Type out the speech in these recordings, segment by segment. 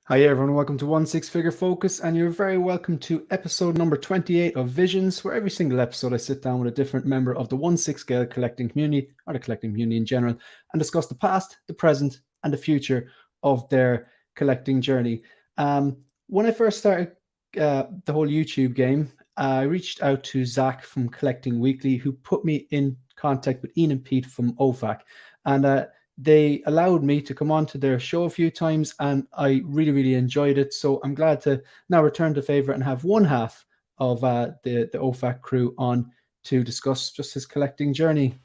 Hi everyone, welcome to One Six Figure Focus, and you're very welcome to episode number 28 of Visions, where every single episode I sit down with a different member of the 1/6 scale collecting community, or the collecting community in general, and discuss the past, the present, and the future of their collecting journey. When I first started the whole YouTube game, I reached out to Zach from Collecting Weekly, who put me in contact with Ian and Pete from OFAC, and they allowed me to come on to their show a few times, and I really enjoyed it. So I'm glad to now return the favor and have one half of the OFAC crew on to discuss just his collecting journey.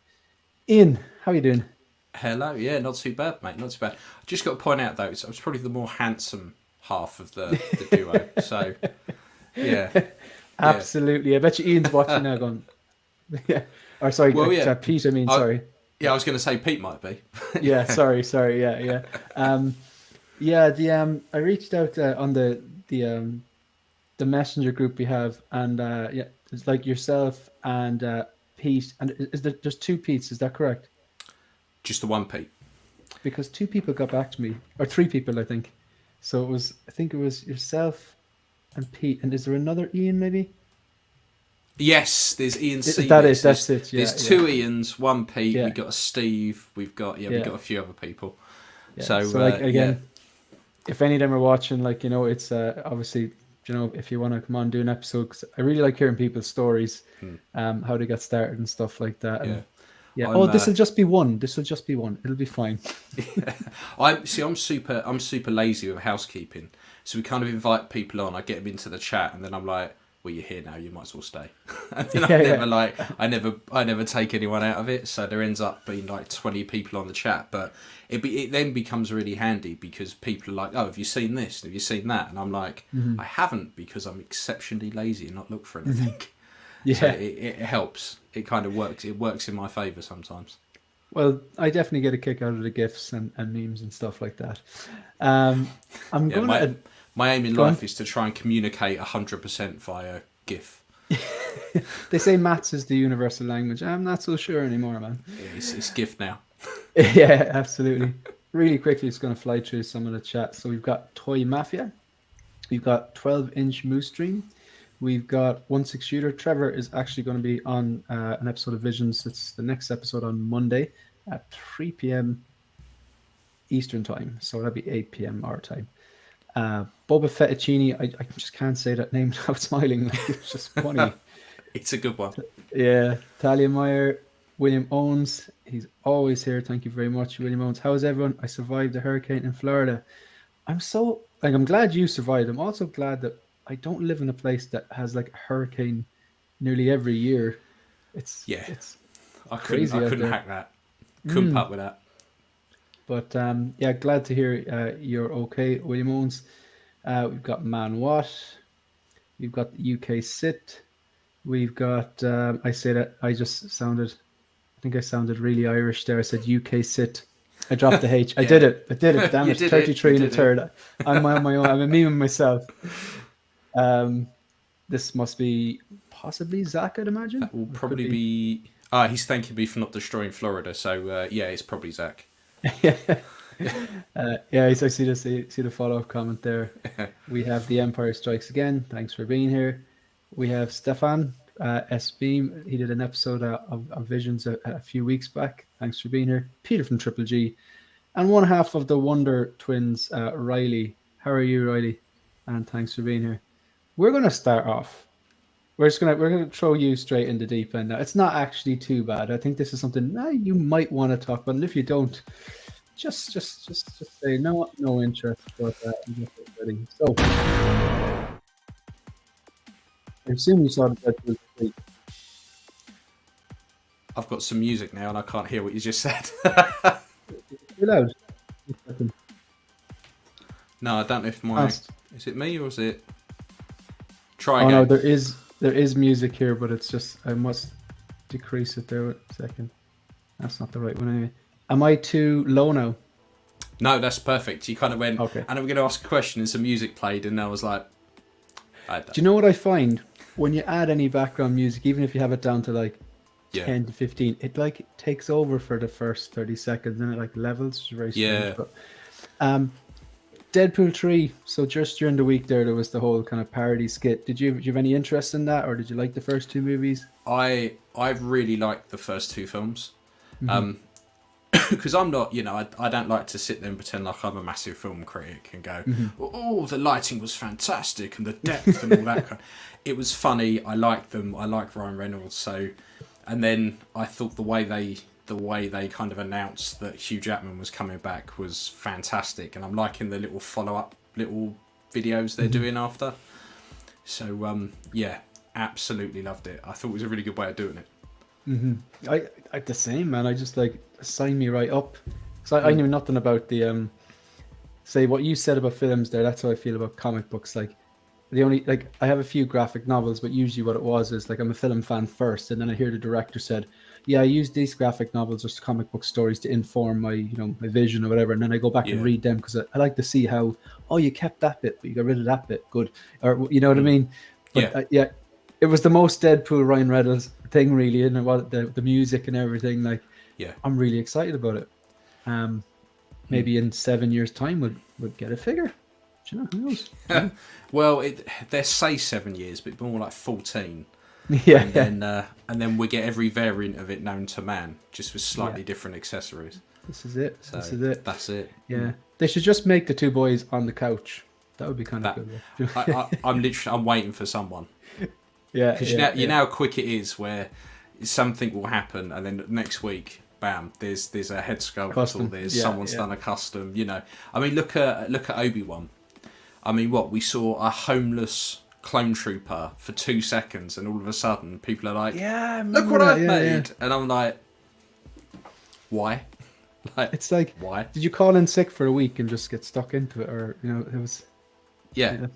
Ian, how are you doing? Hello, yeah, not too bad, mate, not too bad. I just got to point out though, I was probably the more handsome half of the duo. So yeah, yeah. Absolutely. I bet you Ian's watching now going, yeah. Or sorry, Well, yeah, Pete, I mean, I sorry. yeah, I was going to say Pete might be. Yeah, sorry, yeah. Um, yeah, I reached out on the messenger group we have, and yeah, it's like yourself and Pete, and there's two Pete's, is that correct? Just the one Pete. Because two people got back to me, or three people, I think. So I think it was yourself and Pete, and is there another Ian maybe? Yes, there's Ian That's it. Yeah, There's two Ians, one Pete. yeah, We've got a Steve. We've got we've yeah, got a few other people. yeah. So So like yeah, again, if any of them are watching, like it's obviously if you want to come on and do an episode, 'cause I really like hearing people's stories, how they got started and stuff like that, yeah. and yeah. Oh, I'm this will just be one. This will just be one. It'll be fine. I'm super lazy with housekeeping. So we kind of invite people on. I get them into the chat, and then I'm like, "Well, you're here now. You might as well stay." And then Yeah. I never take anyone out of it. So there ends up being like 20 people on the chat. But it then becomes really handy because people are like, "Oh, have you seen this? Have you seen that?" And I'm like, Mhm. "I haven't because I'm exceptionally lazy and not look for anything." So Yeah. it helps. It kind of works. It works in my favour sometimes. Well, I definitely get a kick out of the gifs and memes and stuff like that. Um, I'm Yeah, going to my aim in go on. life is to try and communicate 100% via GIF. They say maths is the universal language. I'm not so sure anymore, man. It's GIF now. Yeah, absolutely. Really quickly, it's going to fly through some of the chat. So we've got Toy Mafia. We've got 12-inch Moose Stream. We've got 1/6 Shooter. Trevor is actually going to be on an episode of Visions. It's the next episode on Monday at 3 p.m. Eastern time. So that'll be 8 p.m. our time. Boba Fettuccine. I just can't say that name without smiling. Like, it's just funny. It's a good one. Yeah. Talia Meyer. William Owens. He's always here. Thank you very much, William Owens. How's everyone? I survived the hurricane in Florida. I'm glad you survived. I'm also glad that I don't live in a place that has like a hurricane nearly every year. It's Yeah, it's I crazy out couldn't there. hack that. Couldn't Mm. put with that. But yeah, glad to hear you're okay, William Owens. We've got Man Watt. We've got the UK Sit. We've got I say that I think I sounded really Irish there. I said UK Sit. I dropped the H. I Yeah, did it. I did it. Damn you it. did it. You 33 and a did it. third. I'm on my own. I'm a meme myself. Um, this must be possibly Zach, I'd imagine. That will Or could probably be. be. He's thanking me for not destroying Florida. So yeah, it's probably Zach. Yeah. Yeah, I see the follow up comment there. We have The Empire Strikes Again. Thanks for being here. We have Stefan S. Beam. He did an episode of Visions a few weeks back. Thanks for being here. Peter from Triple G. And one half of the Wonder Twins, Riley. How are you, Riley? And thanks for being here. We're going to start off. We're gonna throw you straight in the deep end now. It's not actually too bad. I think this is something you might want to talk about. And if you don't, just say no interest. But ready. So I assume you saw the Deadpool 3. I've got some music now, and I can't hear what you just said. Too loud. No, I don't know if Fast. is it me or is it. Try Oh no, again. there is music here, but it's just I must decrease it there a second. That's not the right one anyway. Am I too low now? No, that's perfect. You kind of went, Okay. and I'm going to ask a question, and some music played, and I was like, I Do don't. you know what I find when you add any background music, even if you have it down to like Yeah, 10 to 15, it like takes over for the first 30 seconds and it like levels. It's very strange. yeah. But um Deadpool 3. So just during the week there was the whole kind of parody skit. Did you have any interest in that, or did you like the first two movies? I really liked the first two films. Because I'm not, I don't like to sit there and pretend like I'm a massive film critic and go, oh, the lighting was fantastic and the depth and all that. It was funny. I liked them. I like Ryan Reynolds. So, and then I thought the way they kind of announced that Hugh Jackman was coming back was fantastic, and I'm liking the little follow-up little videos they're doing after. So, yeah, absolutely loved it. I thought it was a really good way of doing it. I the same, man. I just sign me right up. So I knew nothing about the say what you said about films there. That's how I feel about comic books. Like the only I have a few graphic novels, but usually what it was is I'm a film fan first, and then I hear the director said, yeah, I use these graphic novels or comic book stories to inform my my vision or whatever, and then I go back and read them because I like to see how you kept that bit but you got rid of that bit, good, or you know what I mean. But, it was the most Deadpool Ryan Reynolds thing, really, and what the music and everything. I'm really excited about it. Maybe in 7 years' time we'll get a figure. Do you know, who knows? Well, they say 7 years, but more like 14. Yeah, and then we get every variant of it known to man, just with slightly different accessories. This is it. So this is it. That's it. Yeah, they should just make the two boys on the couch. That would be kind of good. I'm waiting for someone. Yeah, because you know how quick it is where something will happen and then next week, bam, there's a head sculpt or there's someone's done a custom. I mean, look at Obi-Wan. I mean, we saw a homeless clone trooper for 2 seconds, and all of a sudden people are like, look what I've made. And I'm like, why? It's like, why did you call in sick for a week and just get stuck into it, or it was and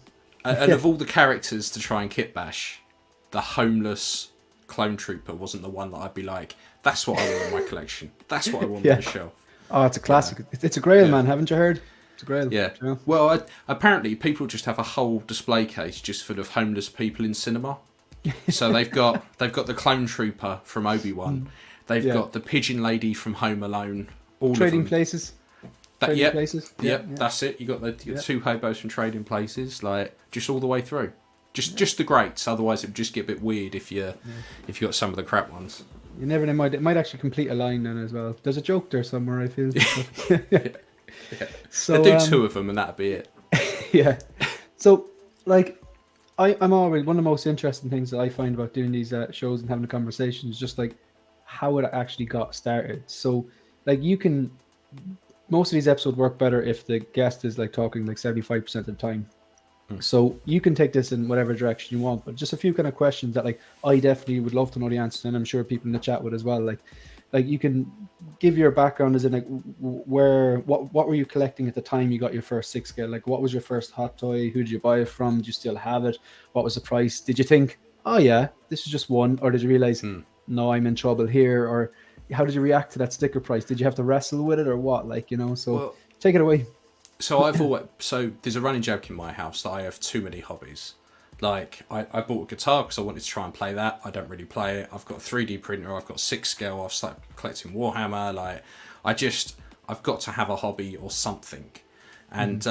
of all the characters to try and kit bash, the homeless clone trooper wasn't the one that I'd be like, that's what I want in my collection, that's what I want on the shelf. Oh, it's a classic. It's a grail, man. Haven't you heard? It's a grail. Yeah. You know? Well, apparently people just have a whole display case just full of homeless people in cinema. So they've got the clone trooper from Obi-Wan. They've got the pigeon lady from Home Alone. All Trading of them. Places. Places. Yep, that's it. You got the two hobos from Trading Places, just all the way through. Just the greats. Otherwise, it would just get a bit weird if you got some of the crap ones. You never know. It might actually complete a line then as well. There's a joke there somewhere, I feel. So they do two of them, and that'd be it. Yeah. So, I'm always one of the most interesting things that I find about doing these shows and having a conversation is just how it actually got started. So, most of these episodes work better if the guest is talking 75% of the time. So you can take this in whatever direction you want, but just a few kind of questions that I definitely would love to know the answer, and I'm sure people in the chat would as well. Like you can give your background as in what were you collecting at the time you got your first 6 scale? What was your first hot toy? Who did you buy it from? Do you still have it? What was the price? Did you think, oh yeah, this is just one, or did you realize no, I'm in trouble here? Or how did you react to that sticker price? Did you have to wrestle with it or what? So take it away. So there's a running joke in my house that I have too many hobbies. I bought a guitar because I wanted to try and play that. I don't really play it. I've got a 3D printer. I've got 6 scale. I've started collecting Warhammer. I've got to have a hobby or something. And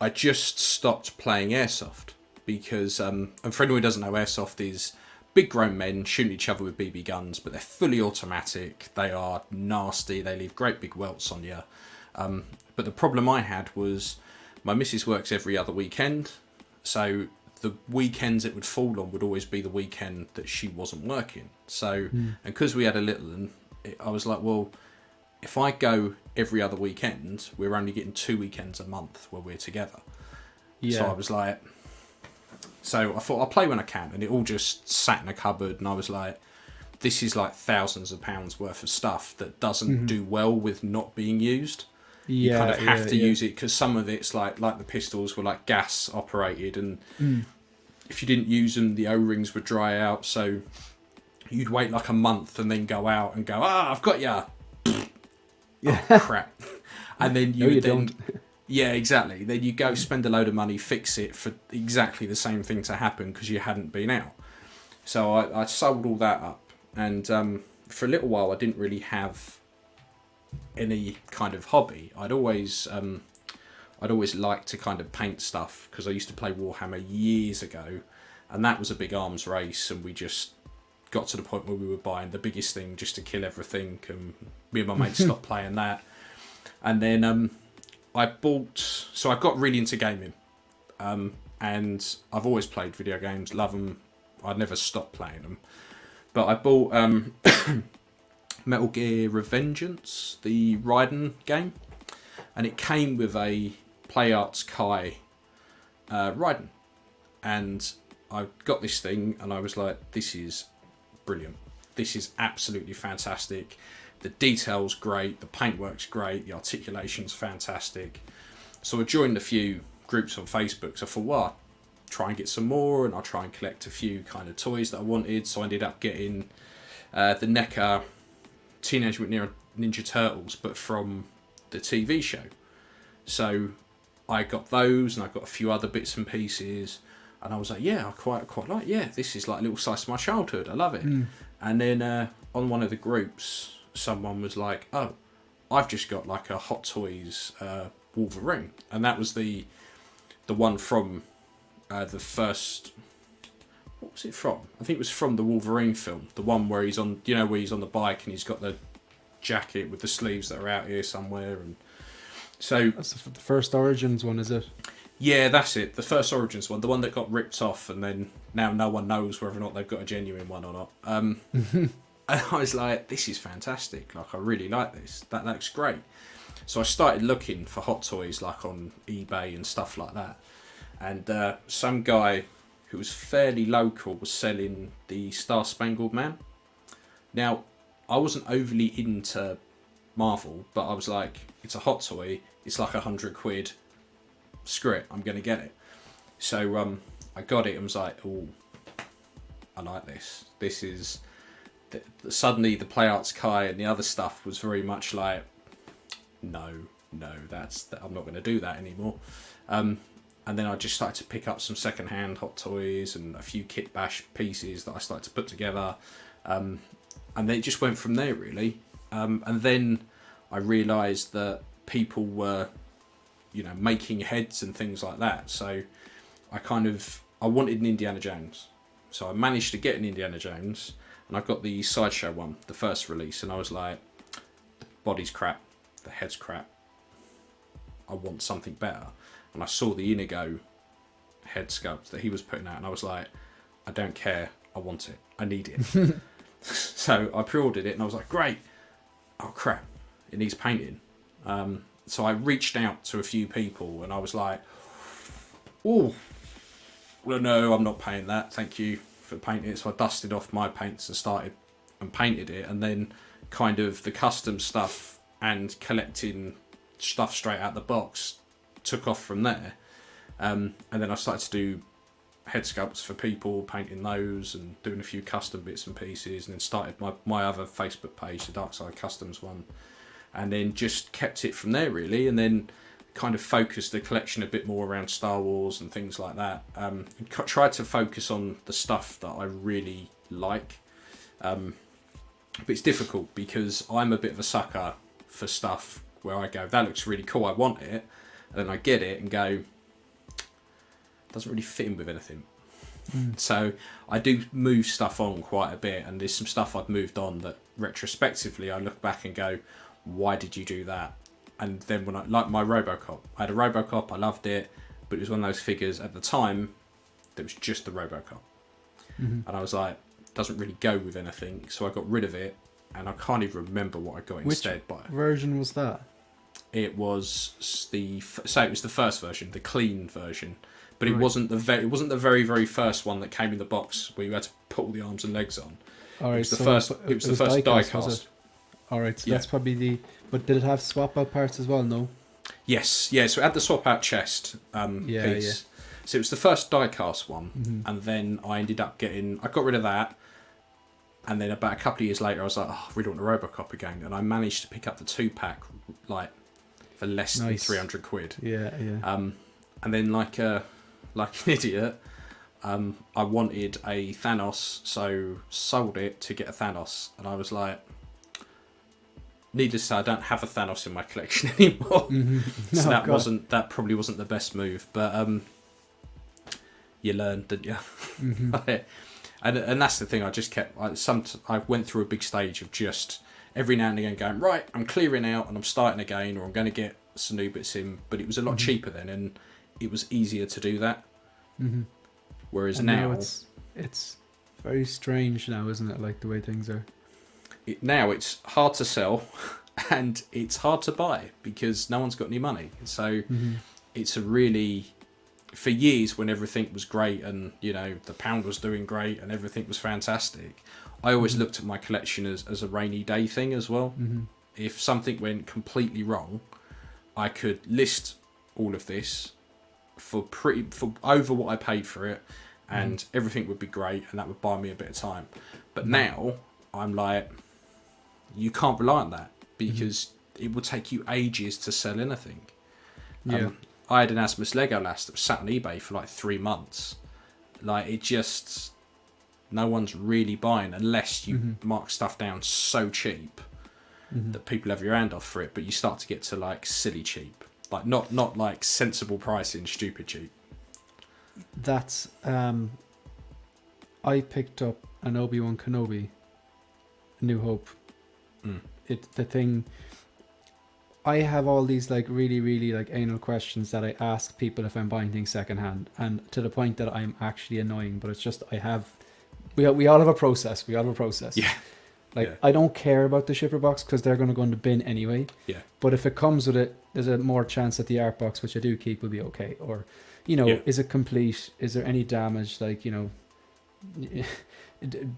I just stopped playing airsoft because, and for anyone who doesn't know, airsoft is big grown men shooting each other with BB guns, but they're fully automatic. They are nasty. They leave great big welts on you. But the problem I had was my missus works every other weekend, so the weekends it would fall on would always be the weekend that she wasn't working. So, and because we had a little one, I was like, well, if I go every other weekend, we're only getting 2 weekends a month where we're together. Yeah. So I was like, so I thought I'll play when I can, and it all just sat in a cupboard, and I was like, this is thousands of pounds worth of stuff that doesn't do well with not being used. You kind of have to use it because some of it's like the pistols were gas operated, and if you didn't use them, the O-rings would dry out. So you'd wait a month and then go out and go, I've got ya. Oh, crap. And then yeah, exactly. Then you go spend a load of money, fix it for exactly the same thing to happen because you hadn't been out. So I sold all that up, and for a little while I didn't really have any kind of hobby. I'd always I'd always liked to kind of paint stuff because I used to play Warhammer years ago, and that was a big arms race, and we just got to the point where we were buying the biggest thing just to kill everything, and me and my mates stopped playing that. And then I got really into gaming, and I've always played video games, love them. I'd never stopped playing them, but I bought Metal Gear Revengeance, the Raiden game, and it came with a PlayArts Kai Raiden, and I got this thing and I was like, this is brilliant. This is absolutely fantastic. The detail's great, the paintwork's great, the articulation's fantastic. So I joined a few groups on Facebook, so I thought, well, I'll try and get some more, and I'll try and collect a few kind of toys that I wanted. So I ended up getting the NECA Teenage Mutant Ninja Turtles, but from the TV show. So I got those, and I got a few other bits and pieces, and I was like, yeah, I quite like, yeah, this is like a little slice of my childhood. I love it. And then on one of the groups, someone was like, oh, I've just got like a Hot Toys Wolverine, and that was the one from the first. What was it from? I think it was from the Wolverine film, the one where he's on, you know, where he's on the bike and he's got the jacket with the sleeves that are out here somewhere, and so that's the first Origins one, is it? Yeah, that's it. The first Origins one, the one that got ripped off, and then now no one knows whether or not they've got a genuine one or not. And I was like, this is fantastic. Like, I really like this. That looks great. So I started looking for Hot Toys, like on eBay and stuff like that. And some guy who was fairly local was selling the Star Spangled Man. Now, I wasn't overly into Marvel, but I was like, it's a hot toy. It's like £100. Screw it, I'm going to get it. So I got it and was like, oh, I like this. This is... Suddenly the PlayArts Kai and the other stuff was very much like, no, I'm not going to do that anymore. And then I just started to pick up some second-hand Hot Toys and a few Kit Bash pieces that I started to put together. And then it just went from there, really. And then I realised that people were, you know, making heads and things like that. So I wanted an Indiana Jones. So I managed to get an Indiana Jones, and I got the Sideshow one, the first release, and I was like, the body's crap, the head's crap. I want something better. And I saw the Inigo head sculpt that he was putting out, and I was like, I don't care, I want it, I need it. So I pre-ordered it, and I was like, great. Oh crap, it needs painting. So I reached out to a few people, and I was like, oh, well, no, I'm not paying that, thank you for painting it. So I dusted off my paints and started and painted it, and then kind of the custom stuff and collecting stuff straight out the box took off from there. And then I started to do head sculpts for people, painting those and doing a few custom bits and pieces, and then started my other Facebook page, the Dark Side Customs one, and then just kept it from there, really. And then kind of focused the collection a bit more around Star Wars and things like that. Tried to focus on the stuff that I really like. But it's difficult because I'm a bit of a sucker for stuff where I go, that looks really cool, I want it, and then I get it and go, doesn't really fit in with anything. So I do move stuff on quite a bit, and there's some stuff I've moved on that retrospectively I look back and go, why did you do that? And then when I, like my Robocop, I had a Robocop, I loved it, but it was one of those figures at the time that was just the Robocop. And I was like, doesn't really go with anything, so I got rid of it, and I can't even remember what I got instead. Which version was that? It was the first version, the clean version, but it wasn't the very first one that came in the box where you had to put all the arms and legs on. All right, it was the first die cast. All right, so that's probably the. But did it have swap out parts as well? No. Yes, yeah. So it had the swap out chest piece. Yeah. So it was the first die cast one, and then I ended up I got rid of that, and then about a couple of years later, I was like, oh, I really want a Robocop again, and I managed to pick up the 2-pack like for less than £300. Yeah. And then like an idiot, I wanted a Thanos, so sold it to get a Thanos, and I was like, needless to say, I don't have a Thanos in my collection anymore. So that probably wasn't the best move, but you learned, didn't you? And that's the thing. I just kept. I went through a big stage of just every now and again going, right, I'm clearing out and I'm starting again, or I'm going to get some new bits in. But it was a lot cheaper then, and it was easier to do that. Whereas now it's very strange now, isn't it? Like the way things are. Now it's hard to sell, and it's hard to buy because no one's got any money. So it's a really. For years, when everything was great and, you know, the pound was doing great and everything was fantastic, I always looked at my collection as a rainy day thing as well. If something went completely wrong, I could list all of this for over what I paid for it, and everything would be great, and that would buy me a bit of time. But now I'm like, you can't rely on that because it will take you ages to sell anything. I had an Asmus Lego last that was sat on eBay for like 3 months. Like, it just, no one's really buying unless you mark stuff down so cheap that people have your hand off for it. But you start to get to like silly cheap, like not like sensible pricing, stupid cheap. That's I picked up an Obi-Wan Kenobi, New Hope. The thing. I have all these like really, really like anal questions that I ask people if I'm buying things secondhand, and to the point that I'm actually annoying. But it's just we all have a process. Yeah. I don't care about the shipper box because they're going to go in the bin anyway. Yeah. But if it comes with it, there's a more chance that the art box, which I do keep, will be okay. Or, you know, is it complete? Is there any damage? Like, you know,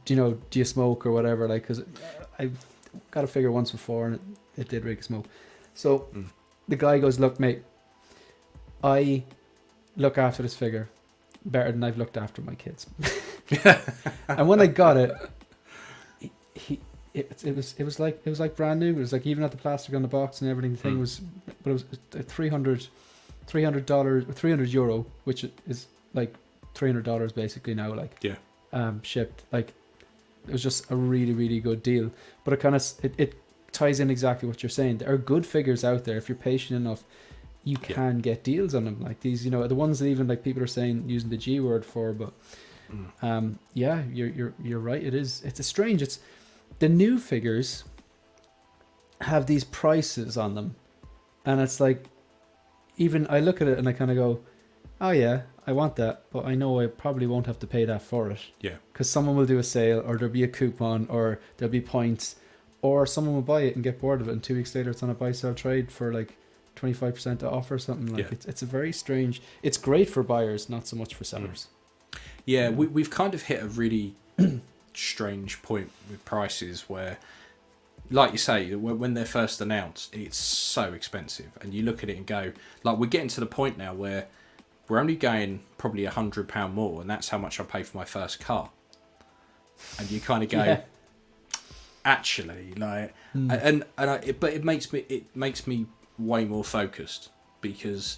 do you smoke or whatever? Like, because I've got a figure once before and it did rig smoke. So the guy goes, look, mate, I look after this figure better than I've looked after my kids. And when I got it, it was like brand new. It was like, even at the plastic on the box and everything, the thing was, but it was $300, €300, which is like $300 basically now, like shipped. Like, it was just a really, really good deal. But it kind of it ties in exactly what you're saying. There are good figures out there. If you're patient enough, you can get deals on them. Like these, you know, the ones that even like people are saying using the G word for. But you're right. It's a strange. It's the new figures have these prices on them, and it's like, even I look at it and I kind of go, oh yeah, I want that, but I know I probably won't have to pay that for it. Yeah. Because someone will do a sale, or there'll be a coupon, or there'll be points. Or someone will buy it and get bored of it, and 2 weeks later it's on a buy-sell trade for like 25% off or something. Like it's a very strange. It's great for buyers, not so much for sellers. Yeah, we've kind of hit a really strange point with prices where, like you say, when they're first announced, it's so expensive, and you look at it and go, like, we're getting to the point now where we're only going probably £100 more, and that's how much I paid for my first car. And you kind of go. Actually, like, but it makes me way more focused, because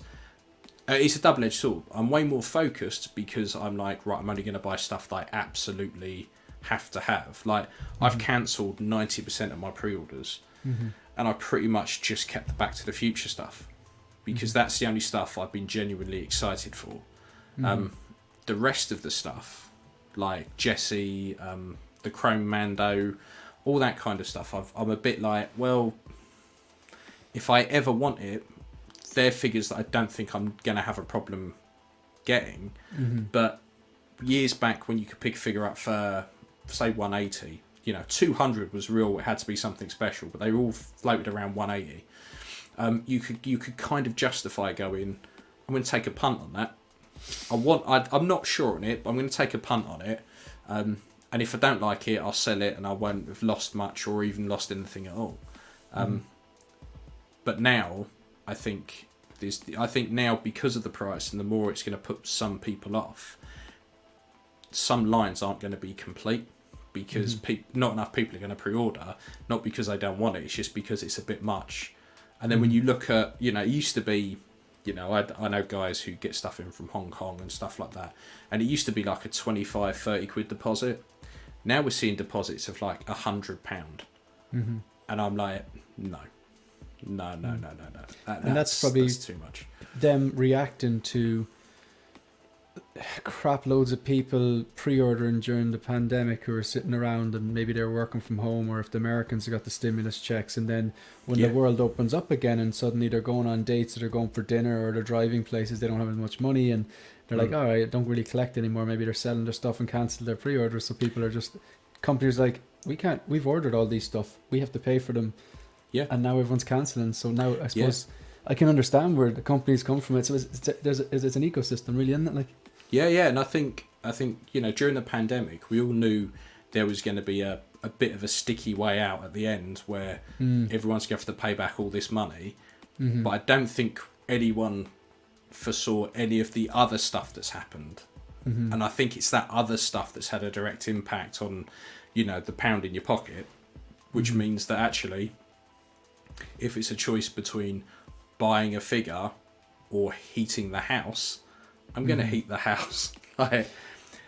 it's a double-edged sword. I'm way more focused because I'm like, right, I'm only going to buy stuff that I absolutely have to have. Like, I've cancelled 90% of my pre-orders, and I pretty much just kept the Back to the Future stuff, because that's the only stuff I've been genuinely excited for. The rest of the stuff, like Jesse, the Chrome Mando, all that kind of stuff, I'm a bit like, well, if I ever want it, they're figures that I don't think I'm going to have a problem getting. But years back, when you could pick a figure up for, say, 180, you know, 200 was real, it had to be something special, but they were all floated around 180. You could kind of justify going, I'm going to take a punt on that. I'm not sure on it, but I'm going to take a punt on it. And if I don't like it, I'll sell it, and I won't have lost much or even lost anything at all. But now, I think now, because of the price and the more it's going to put some people off, some lines aren't going to be complete, because not enough people are going to pre-order, not because they don't want it, it's just because it's a bit much. And then when you look at, you know, it used to be, you know, I know guys who get stuff in from Hong Kong and stuff like that, and it used to be like a 25-30 quid deposit. Now we're seeing deposits of like £100. And I'm like, no. That's probably too much. Them reacting to crap loads of people pre-ordering during the pandemic who are sitting around and maybe they're working from home, or if the Americans have got the stimulus checks, and then when the world opens up again and suddenly they're going on dates or they're going for dinner or they're driving places, they don't have as much money and they're like, all right, I don't really collect anymore. Maybe they're selling their stuff and cancel their pre-orders. So people are just, companies like, we've ordered all these stuff, we have to pay for them. Yeah. And now everyone's cancelling. So now I suppose I can understand where the companies come from. So it's an ecosystem, really, isn't it? Like, yeah, and I think during the pandemic, we all knew there was going to be a bit of a sticky way out at the end where everyone's going to have to pay back all this money. But I don't think anyone foresaw any of the other stuff that's happened. And I think it's that other stuff that's had a direct impact on, the pound in your pocket, which means that actually, if it's a choice between buying a figure or heating the house, I'm going to heat the house. The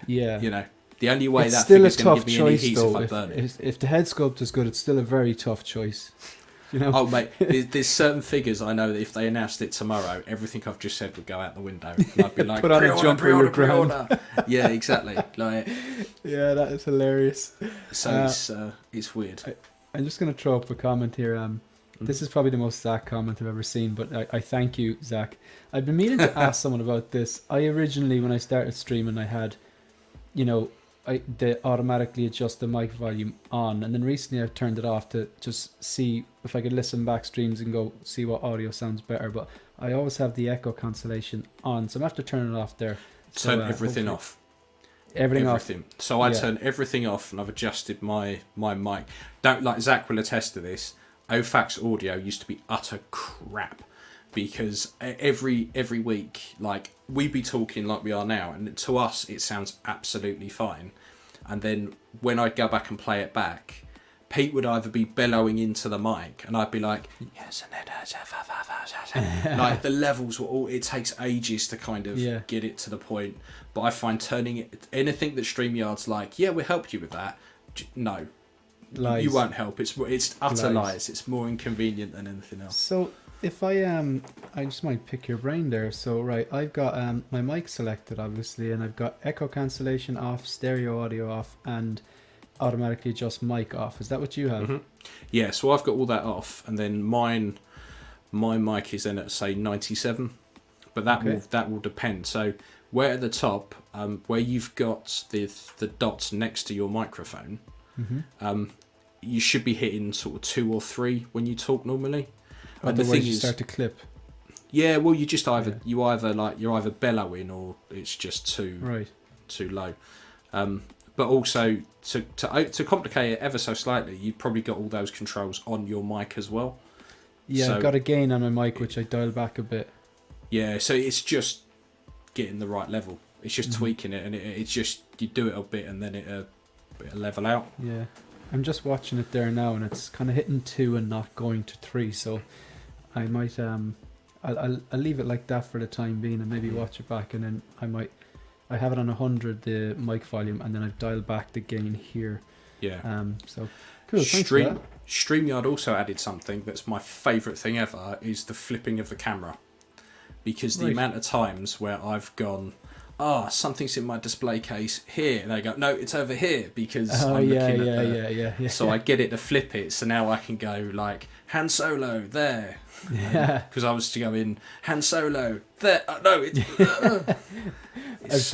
only way it's that still a figure's going to tough give me any choice, heat though. if I burn it. If the head sculpt is good, it's still a very tough choice. Oh, mate, there's certain figures I know that if they announced it tomorrow, everything I've just said would go out the window. And I'd be like, put on a jumper with pre-order. Yeah, exactly. Yeah, that is hilarious. So it's weird. I'm just going to throw up a comment here. This is probably the most Zach comment I've ever seen, but I thank you, Zach. I've been meaning to ask someone about this. I originally, when I started streaming, I had, they automatically adjust the mic volume on, and then recently I've turned it off to just see if I could listen back streams and go see what audio sounds better. But I always have the echo cancellation on, so I'm after turning it off there. Turn everything off. Everything off. So I turn everything off, and I've adjusted my mic. Zach will attest to this. OFAC's audio used to be utter crap, because every week, we'd be talking like we are now, and to us it sounds absolutely fine. And then when I'd go back and play it back, Pete would either be bellowing into the mic, and I'd be like, yes, and the levels were all. It takes ages to kind of get it to the point. But I find turning it, anything that StreamYard's like, we'll help you with that. No. Lies. You won't help. It's utter lies. It's more inconvenient than anything else. So if I just might pick your brain there. So right, I've got my mic selected obviously, and I've got echo cancellation off, stereo audio off, and automatically adjust mic off. Is that what you have? Yeah. So I've got all that off, and then my mic is then at say 97, but that will depend. So where at the top, where you've got the dots next to your microphone. You should be hitting sort of 2 or 3 when you talk normally. But the thing is, you start to clip. Yeah, well, you just either you're either bellowing or it's just too low. But also to complicate it ever so slightly, you've probably got all those controls on your mic as well. Yeah, so, I've got a gain on my mic which I dial back a bit. Yeah, so it's just getting the right level. It's just tweaking it, and it's just you do it a bit and then it'll level out. Yeah, I'm just watching it there now, and it's kind of hitting 2 and not going to 3. So I might I'll leave it like that for the time being, and maybe watch it back, and then I have it on 100 the mic volume, and then I've dialed back the gain here. Yeah. So cool. Thanks for that. StreamYard also added something that's my favourite thing ever, is the flipping of the camera, because the amount of times where I've gone, something's in my display case here, and they go, no, it's over here, because I'm looking at the... So I get it to flip it, so now I can go like, Han Solo, there. Because I was to go in, Han Solo, there. No, it's...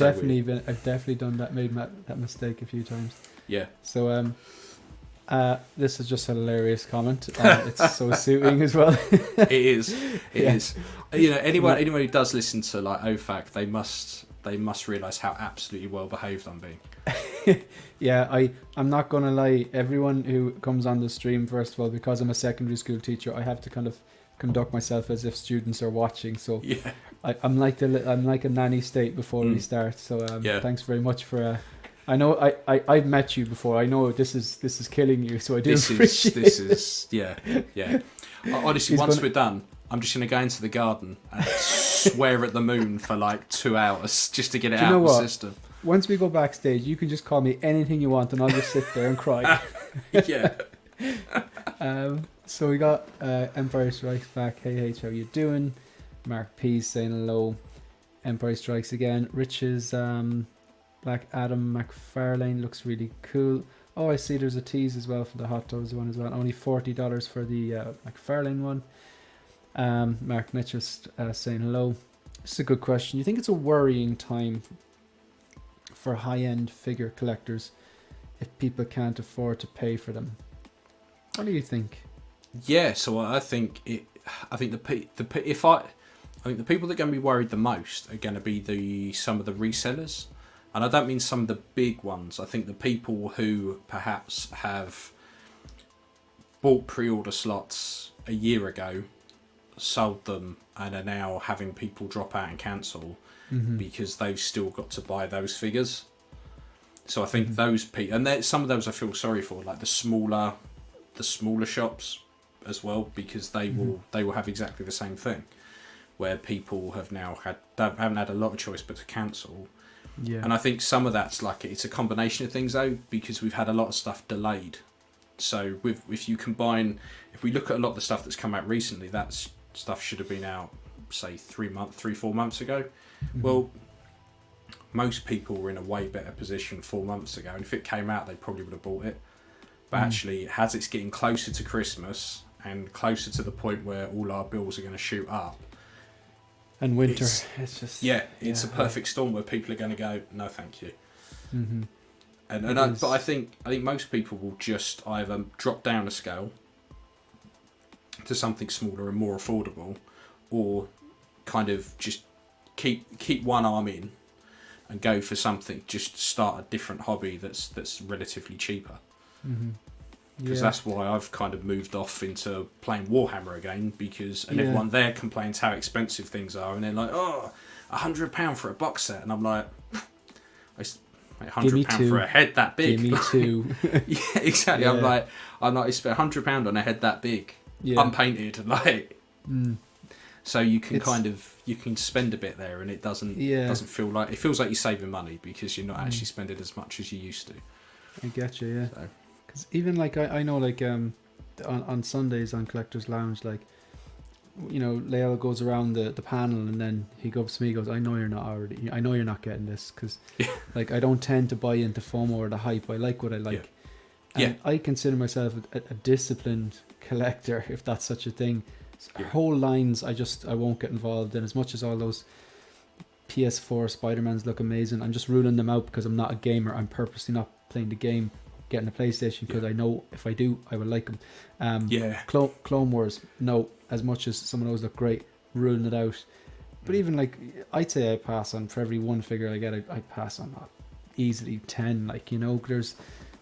I've definitely done that, made that mistake a few times. Yeah. So, this is just a hilarious comment. It's so suiting as well. It is. It is. Anyone who does listen to like OFAC, they must realise how absolutely well behaved I'm being. Yeah, I'm not gonna lie. Everyone who comes on the stream, first of all, because I'm a secondary school teacher, I have to kind of conduct myself as if students are watching. So I'm like a nanny state before we start. So thanks very much for. I know I've met you before. I know this is killing you. So I do appreciate it. Honestly, once we're done, I'm just going to go into the garden and swear at the moon for like 2 hours just to get it out of the system. Once we go backstage, you can just call me anything you want, and I'll just sit there and cry. Yeah. So we got Empire Strikes Back. Hey H, how you doing? Mark P saying hello. Empire Strikes again. Rich's Black Adam McFarlane looks really cool. Oh, I see there's a tease as well for the Hot Toes one as well. Only $40 for the McFarlane one. Mark Nicholson saying hello. This is a good question. You think it's a worrying time for high-end figure collectors if people can't afford to pay for them? What do you think? Yeah, so I think the people that are going to be worried the most are going to be some of the resellers, and I don't mean some of the big ones. I think the people who perhaps have bought pre-order slots a year ago, sold them, and are now having people drop out and cancel because they've still got to buy those figures. So I think those people, and some of those I feel sorry for, like the smaller shops as well, because they will have exactly the same thing, where people have now haven't had a lot of choice but to cancel. Yeah. And I think some of that's like, it's a combination of things though, because we've had a lot of stuff delayed. So if you combine, if we look at a lot of the stuff that's come out recently, that stuff should have been out, say 3-4 months ago. Well, most people were in a way better position 4 months ago, and if it came out, they probably would have bought it. But actually, as it's getting closer to Christmas and closer to the point where all our bills are going to shoot up, and winter, it's just it's a perfect storm where people are going to go, no, thank you. But I think most people will just either drop down a scale to something smaller and more affordable, or kind of just keep one arm in and go for something, just start a different hobby that's relatively cheaper. Because that's why I've kind of moved off into playing Warhammer again, because everyone there complains how expensive things are, and they're like, oh, £100 for a box set, and I'm like, £100 for a head that big. Give me two. Yeah, exactly. Yeah. I'm like, I spent £100 on a head that big, unpainted, and like. So you can you can spend a bit there, and it doesn't feel like, it feels like you're saving money because you're not actually spending as much as you used to. I get you, yeah. Because even like I know, like on Sundays on Collectors Lounge, like, you know, Lael goes around the panel, and then he goes to me, he goes, I know you're not getting this, because like I don't tend to buy into FOMO or the hype. I like what I like. And I consider myself a disciplined collector, if that's such a thing. Whole lines I won't get involved in, as much as all those PS4 Spider-Mans look amazing. I'm just ruling them out because I'm not a gamer. I'm purposely not playing the game, getting a PlayStation, because I know if I do, I will like them. Clone Wars, no, as much as some of those look great, ruling it out. But even like, I'd say I pass on, for every one figure I get, I pass on easily 10. Like, you know,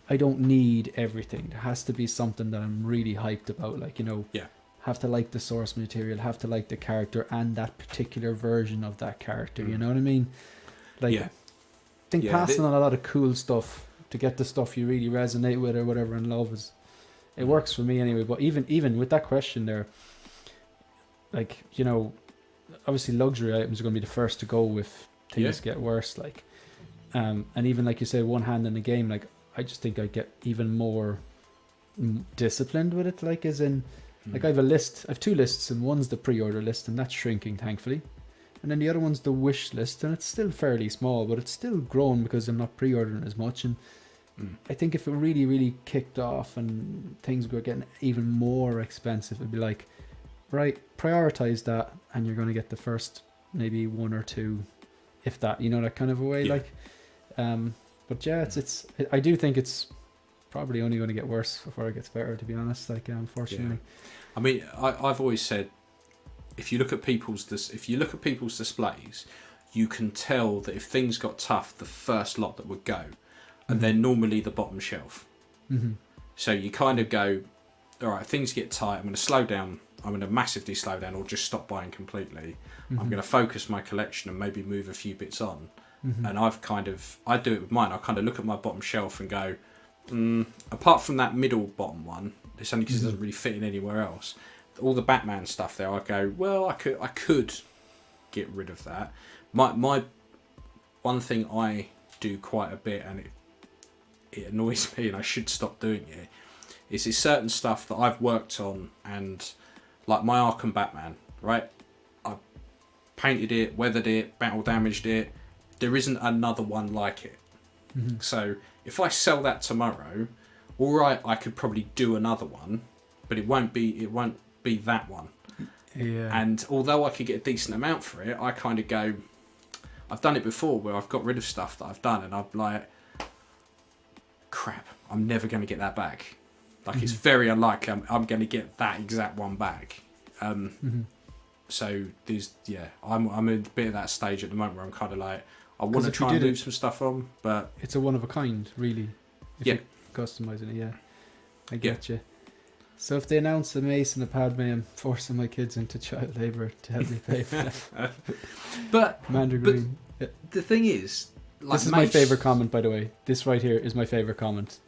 I don't need everything. There has to be something that I'm really hyped about, like, you know. Have to like the source material, have to like the character and that particular version of that character. You know what I mean? Like, I think passing on a lot of cool stuff to get the stuff you really resonate with or whatever and love it works for me anyway. But even with that question there, like, you know, obviously luxury items are going to be the first to go if things get worse. Like, and even like you say, one hand in the game, like, I just think I get even more disciplined with it. Like, as in, like, I have 2 lists, and one's the pre-order list, and that's shrinking, thankfully. And then the other one's the wish list, and it's still fairly small, but it's still grown because I'm not pre-ordering as much. And I think if it really, really kicked off and things were getting even more expensive, it'd be like, right, prioritize that, and you're going to get the first maybe 1 or 2, if that, you know, that kind of a way. Like, but yeah, I do think it's probably only going to get worse before it gets better, to be honest, like, unfortunately. I mean, I've always said, if you look at people's displays, you can tell that if things got tough, the first lot that would go, and they're normally the bottom shelf. So you kind of go, all right, things get tight, I'm going to slow down, I'm going to massively slow down, or just stop buying completely. I'm going to focus my collection and maybe move a few bits on. And I do it with mine. I kind of look at my bottom shelf and go, apart from that middle bottom one, it's only because it doesn't really fit in anywhere else. All the Batman stuff there, I go, well, I could get rid of that. My one thing I do quite a bit, and it annoys me, and I should stop doing it, is there's certain stuff that I've worked on, and like my Arkham Batman, right? I painted it, weathered it, battle damaged it. There isn't another one like it. So if I sell that tomorrow, all right, I could probably do another one, but it won't be that one. Yeah. And although I could get a decent amount for it, I kind of go, I've done it before where I've got rid of stuff that I've done, and I'm like, crap, I'm never going to get that back. Like, it's very unlikely I'm going to get that exact one back. So there's, I'm in a bit of that stage at the moment where I'm kind of like, I want to try and move some stuff on, but it's a one of a kind, really. If you're customizing it, I get you. So if they announce a Mace and a Padme, I'm forcing my kids into child labour to help me pay for that. But Commander Green. The thing is, like, this is my favourite comment, by the way. This right here is my favourite comment.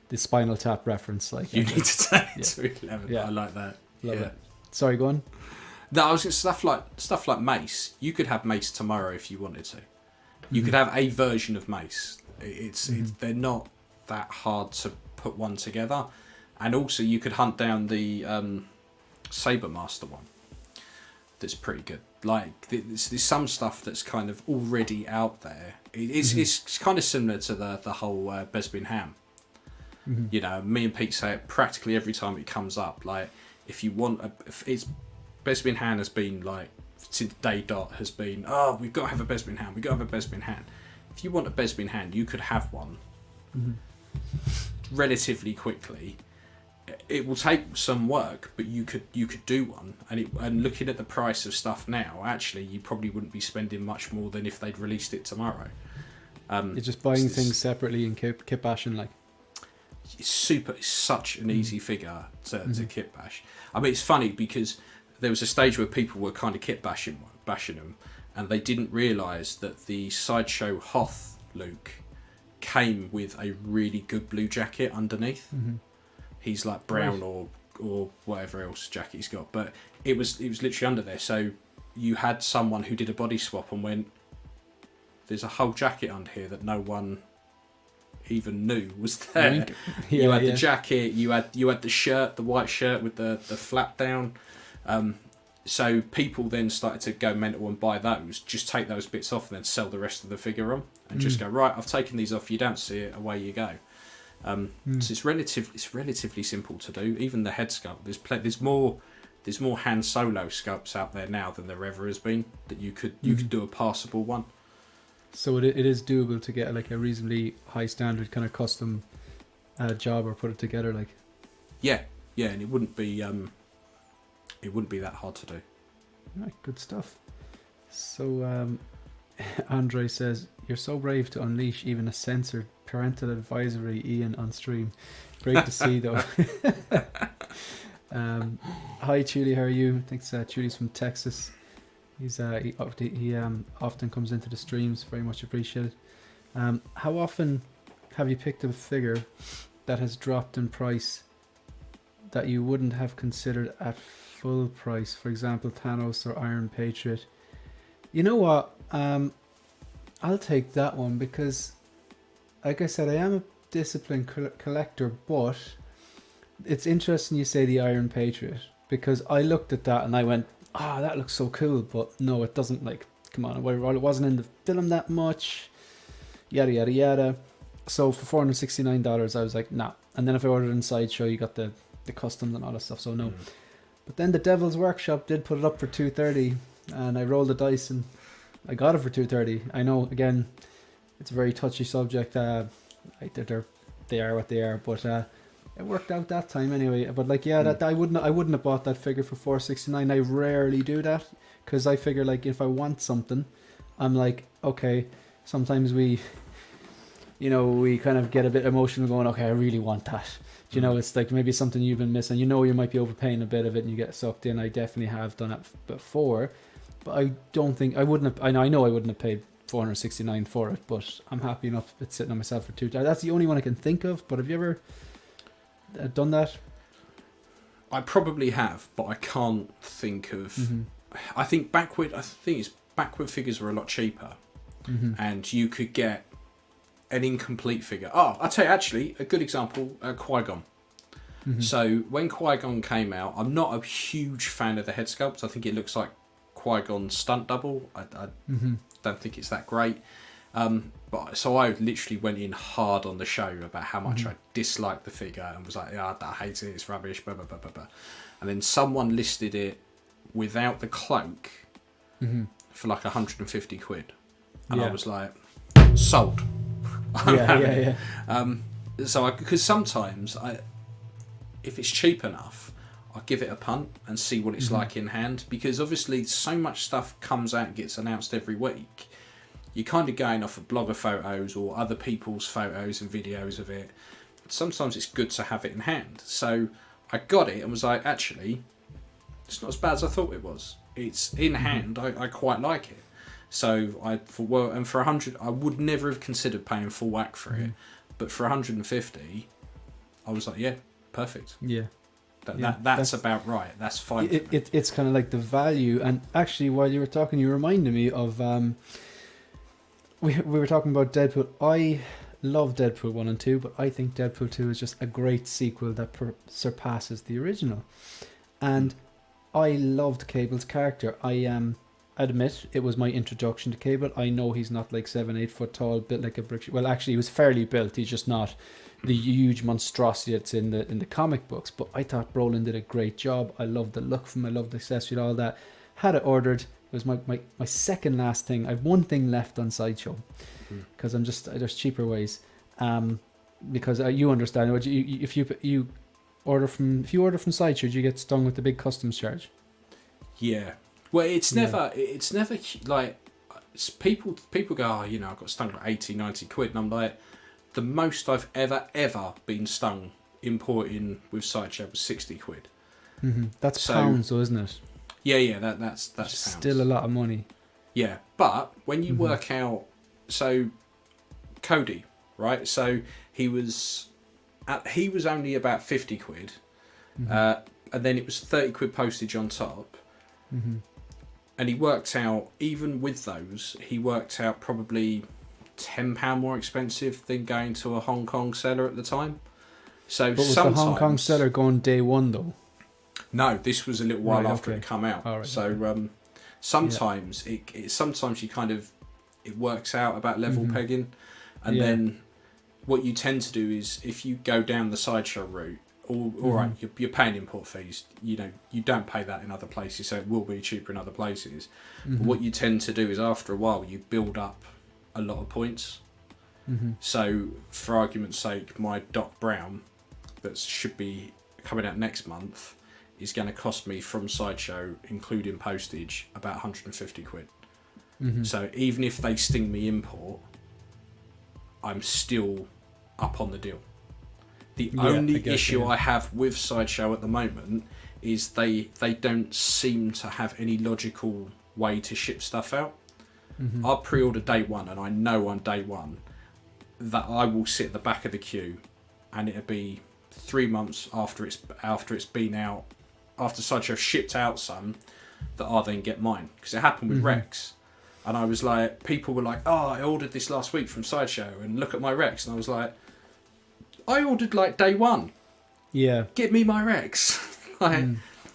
The Spinal Tap reference. Like, you need to take it to 11. Yeah. I like that. Love it. Sorry, go on. No, I was going to stuff like Mace. You could have Mace tomorrow if you wanted to. You could have a version of Mace. It's they're not that hard to put one together, and also you could hunt down the Saber Master one. That's pretty good. Like, there's some stuff that's kind of already out there. It's kind of similar to the whole Bespin Ham. You know, me and Pete say it practically every time it comes up. Like, if you want, Bespin Ham has been like, since day dot has been, oh, we've got to have a Bespin Ham. We've got to have a Bespin Ham. If you want a Bespin Ham, you could have one relatively quickly. It will take some work, but you could do one. And looking at the price of stuff now, actually, you probably wouldn't be spending much more than if they'd released it tomorrow. You're just buying things separately and kit bashing, like. It's such an easy figure to kit bash. I mean, it's funny because there was a stage where people were kind of kit bashing them, and they didn't realise that the Sideshow Hoth Luke came with a really good blue jacket underneath. He's like brown or whatever else jacket he's got, but it was literally under there. So you had someone who did a body swap and went, "There's a whole jacket under here that no one even knew was there." You had the jacket, you had the shirt, the white shirt with the flap down. So people then started to go mental and buy those, just take those bits off and then sell the rest of the figure on, and just go, right, I've taken these off, you don't see it, away you go. So it's relatively simple to do. Even the head sculpt, there's more Han Solo sculpts out there now than there ever has been that you could do a passable one. So it is doable to get like a reasonably high standard kind of custom job or put it together, like. Yeah, and it wouldn't be that hard to do. Right, good stuff. So Andre says, "You're so brave to unleash even a censored parental advisory, Ian, on stream. Great to see, though." Hi, Chuli, how are you? I think Chuli's from Texas. He often comes into the streams, very much appreciated. How often have you picked up a figure that has dropped in price that you wouldn't have considered at full price? For example, Thanos or Iron Patriot. You know what? I'll take that one because, like I said, I am a disciplined collector, but it's interesting you say the Iron Patriot, because I looked at that and I went, that looks so cool, but no, it doesn't. Like, come on, it wasn't in the film that much, yada yada yada. So for $469 I was like, nah. And then if I ordered in Sideshow, you got the customs and all that stuff, so no. But then the Devil's Workshop did put it up for $230, and I rolled the dice and I got it for $230. I know, again, it's a very touchy subject. They are what they are, but it worked out that time anyway. But like, that I wouldn't have bought that figure for $469. I rarely do that because I figure, like, if I want something, I'm like, okay. Sometimes we kind of get a bit emotional, going, okay, I really want that. You know, it's like maybe something you've been missing. You know, you might be overpaying a bit of it, and you get sucked in. I definitely have done it before, but I don't think I wouldn't have. I know I wouldn't have paid $469 for it, but I'm happy enough if it's sitting on myself for $2. That's the only one I can think of. But have you ever done that? I probably have, but I can't think of. I think backward figures were a lot cheaper, and you could get an incomplete figure. I'll tell you, actually, a good example, Qui-Gon. So when Qui-Gon came out, I'm not a huge fan of the head sculpt. I think it looks like Qui-Gon's stunt double. I don't think it's that great. But so I literally went in hard on the show about how much I disliked the figure and was like, yeah, I hate it, it's rubbish, blah, blah, blah, blah, blah. And then someone listed it without the cloak for like 150 quid. And I was like, sold. So because sometimes if it's cheap enough, I'll give it a punt and see what it's like in hand, because obviously so much stuff comes out and gets announced every week. You're kind of going off of blogger photos or other people's photos and videos of it. Sometimes it's good to have it in hand. So I got it and was like, actually, it's not as bad as I thought it was. It's in hand. I quite like it. So for 100, I would never have considered paying full whack for it. But for 150, I was like, yeah, perfect. Yeah. That's about right. That's fine. It's kind of like the value. And actually, while you were talking, you reminded me of we were talking about Deadpool. I love Deadpool 1 and 2, but I think Deadpool 2 is just a great sequel that surpasses the original. And I loved Cable's character. I admit it was my introduction to Cable. I know he's not like 7-8 foot tall, built like a brick. Well, actually, he was fairly built. He's just not the huge monstrosity that's in the comic books. But I thought Brolin did a great job. I loved the look from him. I loved the accessory and all that. Had it ordered. It was my second last thing. I have one thing left on Sideshow because there's cheaper ways. Because you understand if you order from Sideshow, you get stung with the big customs charge. Yeah. Well, it's never like people go, oh, you know, I got stung like 80, 90 quid, and I'm like, the most I've ever been stung importing with Sideshow was 60 quid. That's pounds, though, isn't it? Yeah, that's pounds. Still a lot of money. Yeah, but when you work out, so Cody, right? So he was only about 50 quid, and then it was 30 quid postage on top. And he worked out, even with those, he worked out probably £10 more expensive than going to a Hong Kong seller at the time. So but was the Hong Kong seller going day one though? No, this was a little while after it come out. Right, so sometimes sometimes you kind of it works out about level pegging, and then what you tend to do is if you go down the Sideshow route, all right, you're paying import fees. You know, you don't pay that in other places, so it will be cheaper in other places. But what you tend to do is after a while you build up a lot of points. So for argument's sake, my Doc Brown that should be coming out next month is going to cost me from Sideshow, including postage, about 150 quid. So even if they sting me import, I'm still up on the deal. The only issue I have with Sideshow at the moment is they don't seem to have any logical way to ship stuff out. I'll pre-order day one, and I know on day one that I will sit at the back of the queue, and it'll be 3 months after it's been out, after Sideshow shipped out some, that I'll then get mine. Because it happened with Rex, and I was like, people were like, "Oh, I ordered this last week from Sideshow, and look at my Rex," and I was like, I ordered like day one. Yeah. Get me my Rex.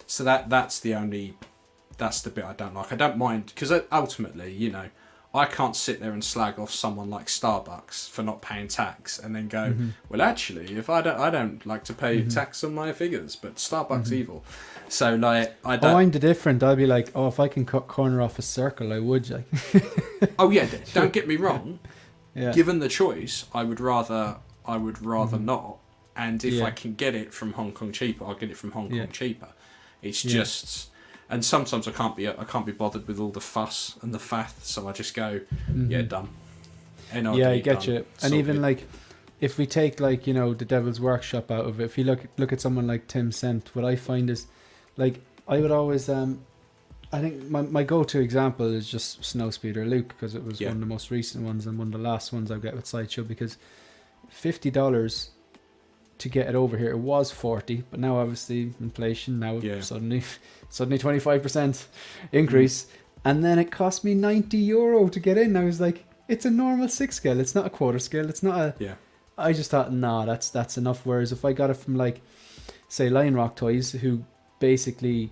So that's the bit I don't like. I don't mind, because ultimately, you know, I can't sit there and slag off someone like Starbucks for not paying tax and then go, well, actually, if I don't like to pay tax on my figures, but Starbucks evil. So like, I don't. I'm the different. I'll be like, oh, if I can cut corner off a circle, I would. Like. Oh yeah, don't get me wrong. Given the choice, I would rather not. And if I can get it from Hong Kong cheaper, I'll get it from Hong Kong cheaper. It's just, and sometimes I can't be bothered with all the fuss and the faff, so I just go, done. Yeah, I get you. And even like, if we take like, you know, the Devil's Workshop out of it, if you look at someone like Tim Cent, what I find is, like, I would always I think my go-to example is just Snowspeeder Luke, because it was one of the most recent ones and one of the last ones I get with Sideshow, because $50 to get it over here. It was 40, but now obviously inflation, now suddenly 25% increase, and then it cost me €90 to get in. I was like, it's a normal 6 scale, it's not a quarter scale, it's not a I just thought, nah, that's enough. Whereas if I got it from like say Lion Rock Toys, who basically,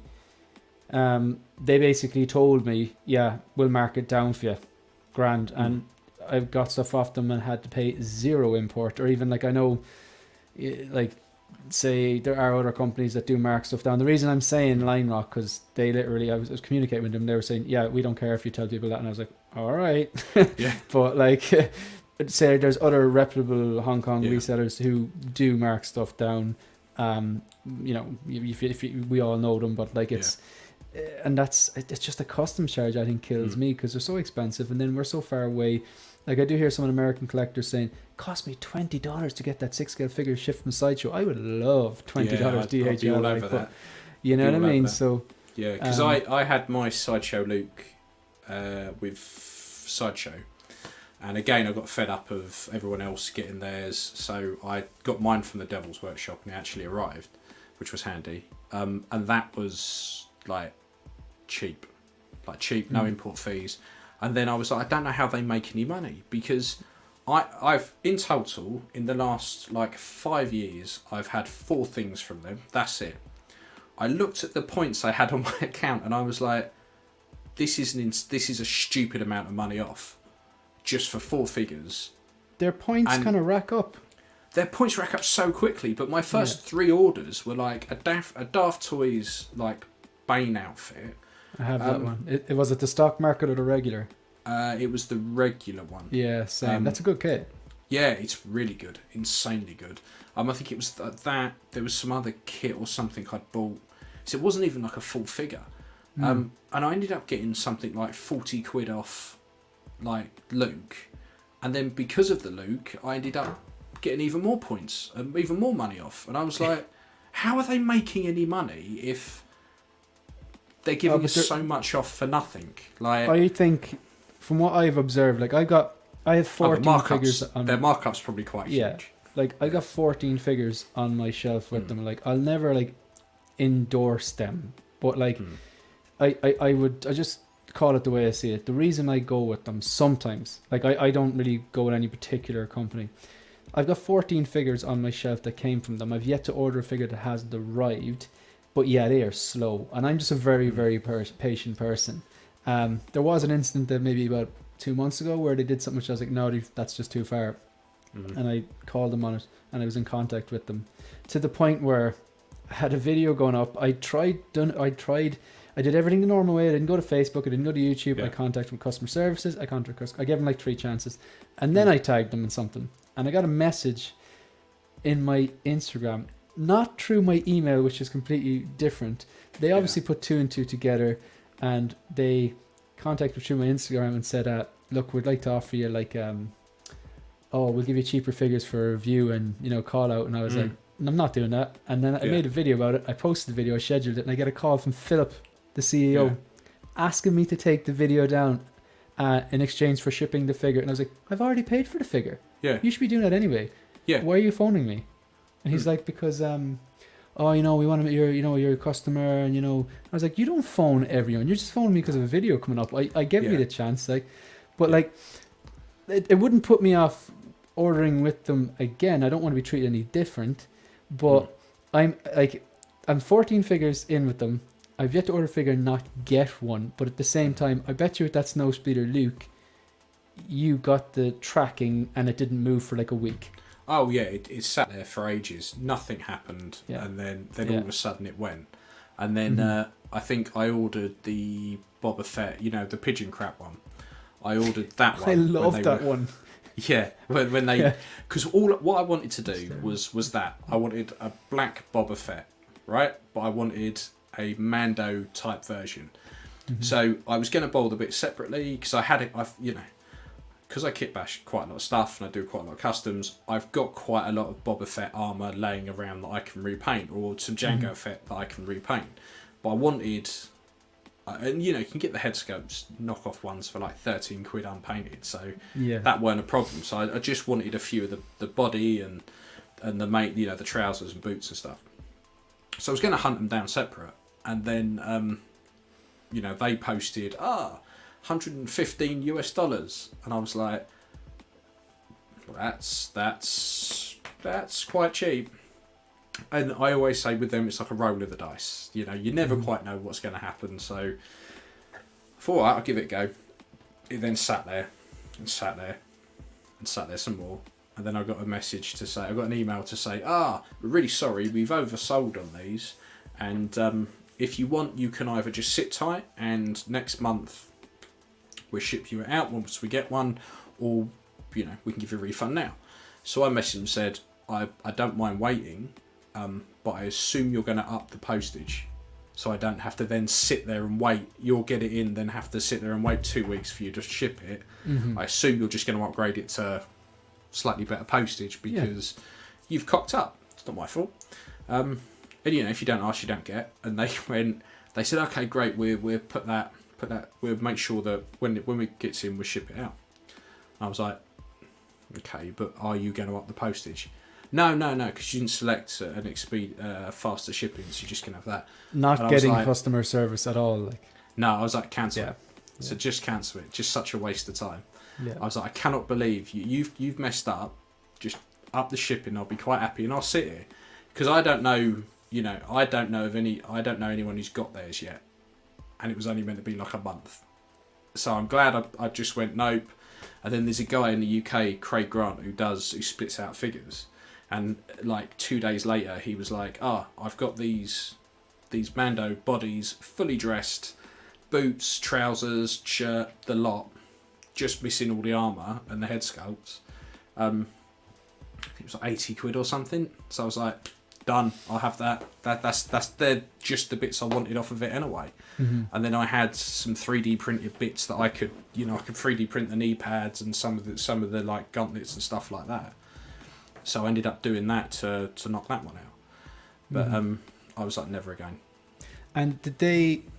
they basically told me, yeah, we'll mark it down for you, grand, and I've got stuff off them and had to pay zero import, or even like I know, like say there are other companies that do mark stuff down. The reason I'm saying Line Rock, because they literally, I was communicating with them, they were saying, yeah, we don't care if you tell people that, and I was like, all right. Yeah. But like, say there's other reputable Hong Kong resellers who do mark stuff down. You know, if we all know them, but like it's, and it's just a customs charge I think kills me, because they're so expensive, and then we're so far away. Like I do hear some American collectors saying, it cost me $20 to get that 6-scale figure shipped from Sideshow. I would love $20 DHL. I'd be all over that. You know what I mean? So yeah, because I had my Sideshow Luke with Sideshow, and again I got fed up of everyone else getting theirs, so I got mine from the Devil's Workshop, and it actually arrived, which was handy. And that was like cheap, no import fees. And then I was like, I don't know how they make any money, because I've in total in the last like 5 years I've had 4 things from them. That's it. I looked at the points I had on my account and I was like, this is a stupid amount of money off, just for 4 figures. Their points kind of rack up. Their points rack up so quickly. But my first 3 orders were like a Daft Toys like Bane outfit. I have that one. It was it the stock market or the regular? It was the regular one. Yeah, same. That's a good kit. Yeah, it's really good, insanely good. I think it was that. There was some other kit or something I'd bought. So it wasn't even like a full figure. And I ended up getting something like 40 quid off, like Luke. And then because of the Luke, I ended up getting even more points and even more money off. And I was like, how are they making any money if they're giving us so much off for nothing? Like, I think, from what I've observed, like I have 14 figures on their markups probably quite huge. Like I got 14 figures on my shelf with them. Like I'll never like endorse them, but like I just call it the way I see it. The reason I go with them sometimes, like I don't really go with any particular company. I've got 14 figures on my shelf that came from them. I've yet to order a figure that hasn't arrived, but yeah, they are slow, and I'm just a very, very patient person. There was an incident that maybe about 2 months ago where they did something which I was like, no, that's just too far. And I called them on it, and I was in contact with them to the point where I had a video going up. I did everything the normal way. I didn't go to Facebook. I didn't go to YouTube. I contacted customer services. I gave them like 3 chances, and then I tagged them in something, and I got a message in my Instagram, not through my email, which is completely different. They obviously put 2 and 2 together, and they contacted me through my Instagram and said, look, we'd like to offer you like, we'll give you cheaper figures for a review and, you know, call out. And I was like, I'm not doing that. And then I made a video about it. I posted the video, I scheduled it, and I get a call from Philip, the CEO, asking me to take the video down in exchange for shipping the figure. And I was like, I've already paid for the figure. Yeah. You should be doing that anyway. Yeah. Why are you phoning me? And he's like, because, you know, we want to, you're a customer, and, you know, I was like, you don't phone everyone. You're just phoning me because of a video coming up. I give you the chance, like, but like, it wouldn't put me off ordering with them again. I don't want to be treated any different, but I'm 14 figures in with them. I've yet to order a figure and not get one, but at the same time, I bet you with that Snowspeeder Luke, you got the tracking and it didn't move for like a week. Oh yeah, it sat there for ages. Nothing happened, and then all of a sudden it went. And then I think I ordered the Boba Fett, you know, the pigeon crap one. I ordered that one. I love that one. Yeah, when they, because what I wanted to do was that I wanted a black Boba Fett, right? But I wanted a Mando type version. So I was going to build a bit separately because I had it. Because I kit bash quite a lot of stuff and I do quite a lot of customs, I've got quite a lot of Boba Fett armour laying around that I can repaint, or some Jango Fett that I can repaint. But I wanted, and you know, you can get the head sculpts knockoff ones for like 13 quid unpainted, so that weren't a problem. So I just wanted a few of the body and the you know, the trousers and boots and stuff. So I was going to hunt them down separate, and then you know, they posted $115 and I was like, well, that's quite cheap. And I always say with them, it's like a roll of the dice. You know, you never quite know what's going to happen. So I thought, I'll give it a go. It then sat there and sat there and sat there some more. And then I got a message to say, I got an email to say, we're really sorry, we've oversold on these. And if you want, you can either just sit tight and next month we'll ship you it out once we get one, or, you know, we can give you a refund now. So I messaged and said, I don't mind waiting, but I assume you're going to up the postage. So I don't have to then sit there and wait. You'll get it in, then have to sit there and wait 2 weeks for you to ship it. I assume you're just going to upgrade it to slightly better postage because you've cocked up. It's not my fault. And you know, if you don't ask, you don't get. And they said, okay, great, we'll put that, we'll make sure that when it gets in, we'll ship it out. And I was like, okay, but are you going to up the postage? No, because you didn't select an faster shipping, so you're just going to have that. Not getting customer service at all. Like. No, I was like, cancel it. So just cancel it. Just such a waste of time. Yeah. I was like, I cannot believe you've messed up. Just up the shipping. I'll be quite happy, and I'll sit here because I don't know. You know, I don't know anyone who's got theirs yet, and it was only meant to be like a month. So I'm glad I just went nope. And then there's a guy in the UK, Craig Grant, who splits out figures. And like 2 days later, he was like, I've got these Mando bodies, fully dressed, boots, trousers, shirt, the lot, just missing all the armour and the head sculpts. It was like 80 quid or something. So I was like, done, I'll have that. They're just the bits I wanted off of it anyway. And then I had some 3D printed bits that I could 3D print the knee pads and some of the like gauntlets and stuff like that. So I ended up doing that to knock that one out. But I was like, never again. And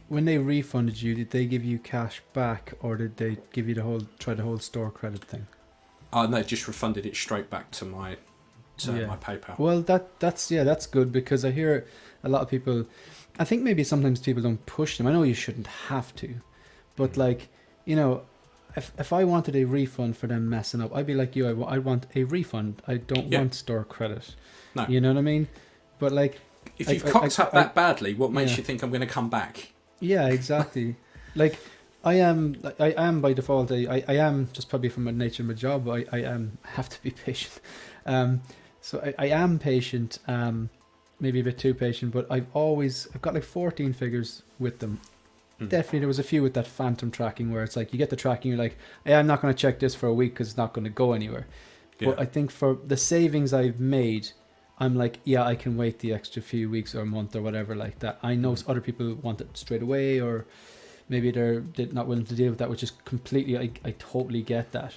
when they refunded you, did they give you cash back, or did they give you the whole store credit thing? Oh no, just refunded it straight back to my PayPal. Well, that's good, because I hear a lot of people. I think maybe sometimes people don't push them. I know you shouldn't have to, but like, you know, if I wanted a refund for them messing up, I'd be like you. I want a refund. I don't want store credit. No, you know what I mean. But like, if you've cocked up that badly, what makes you think I'm going to come back? Yeah, exactly. Like, I am by default. I am just probably from the nature of my job. I have to be patient. So I am patient. Maybe a bit too patient, but I've got like 14 figures with them. Definitely, there was a few with that phantom tracking where it's like you get the tracking, you're like, hey, I'm not going to check this for a week because it's not going to go anywhere. But I think for the savings I've made, I'm like, yeah, I can wait the extra few weeks or a month or whatever like that. I know other people want it straight away, or maybe they're not willing to deal with that, which is completely, I totally get that.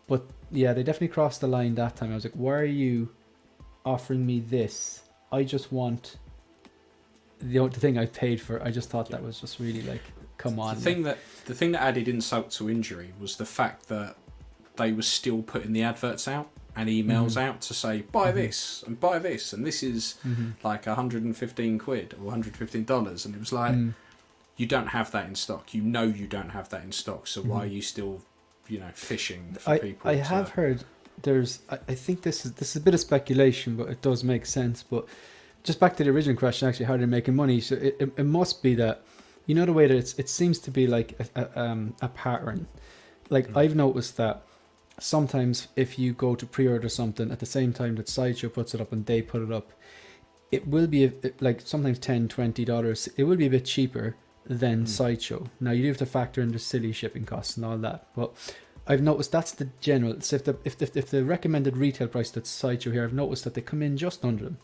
But yeah, they definitely crossed the line that time. I was like, why are you offering me this? I just want the thing I paid for. I just thought that was just really like, come on. The thing that added insult to injury was the fact that they were still putting the adverts out and emails out to say, buy this and buy this, and this is like 115 quid or $115, and it was like, you don't have that in stock. You know you don't have that in stock, so why are you still, fishing for people? I have heard I think this is a bit of speculation, but it does make sense. But just back to the original question, actually, how they're making money. So it must be that, the way that it seems to be like a pattern. Like I've noticed that sometimes if you go to pre-order something at the same time that Sideshow puts it up and they put it up, it will be like sometimes $10, $20. It will be a bit cheaper than Sideshow. Now you do have to factor in the silly shipping costs and all that, but I've noticed that's the general. So if the recommended retail price that's Sideshow here, I've noticed that they come in just under them.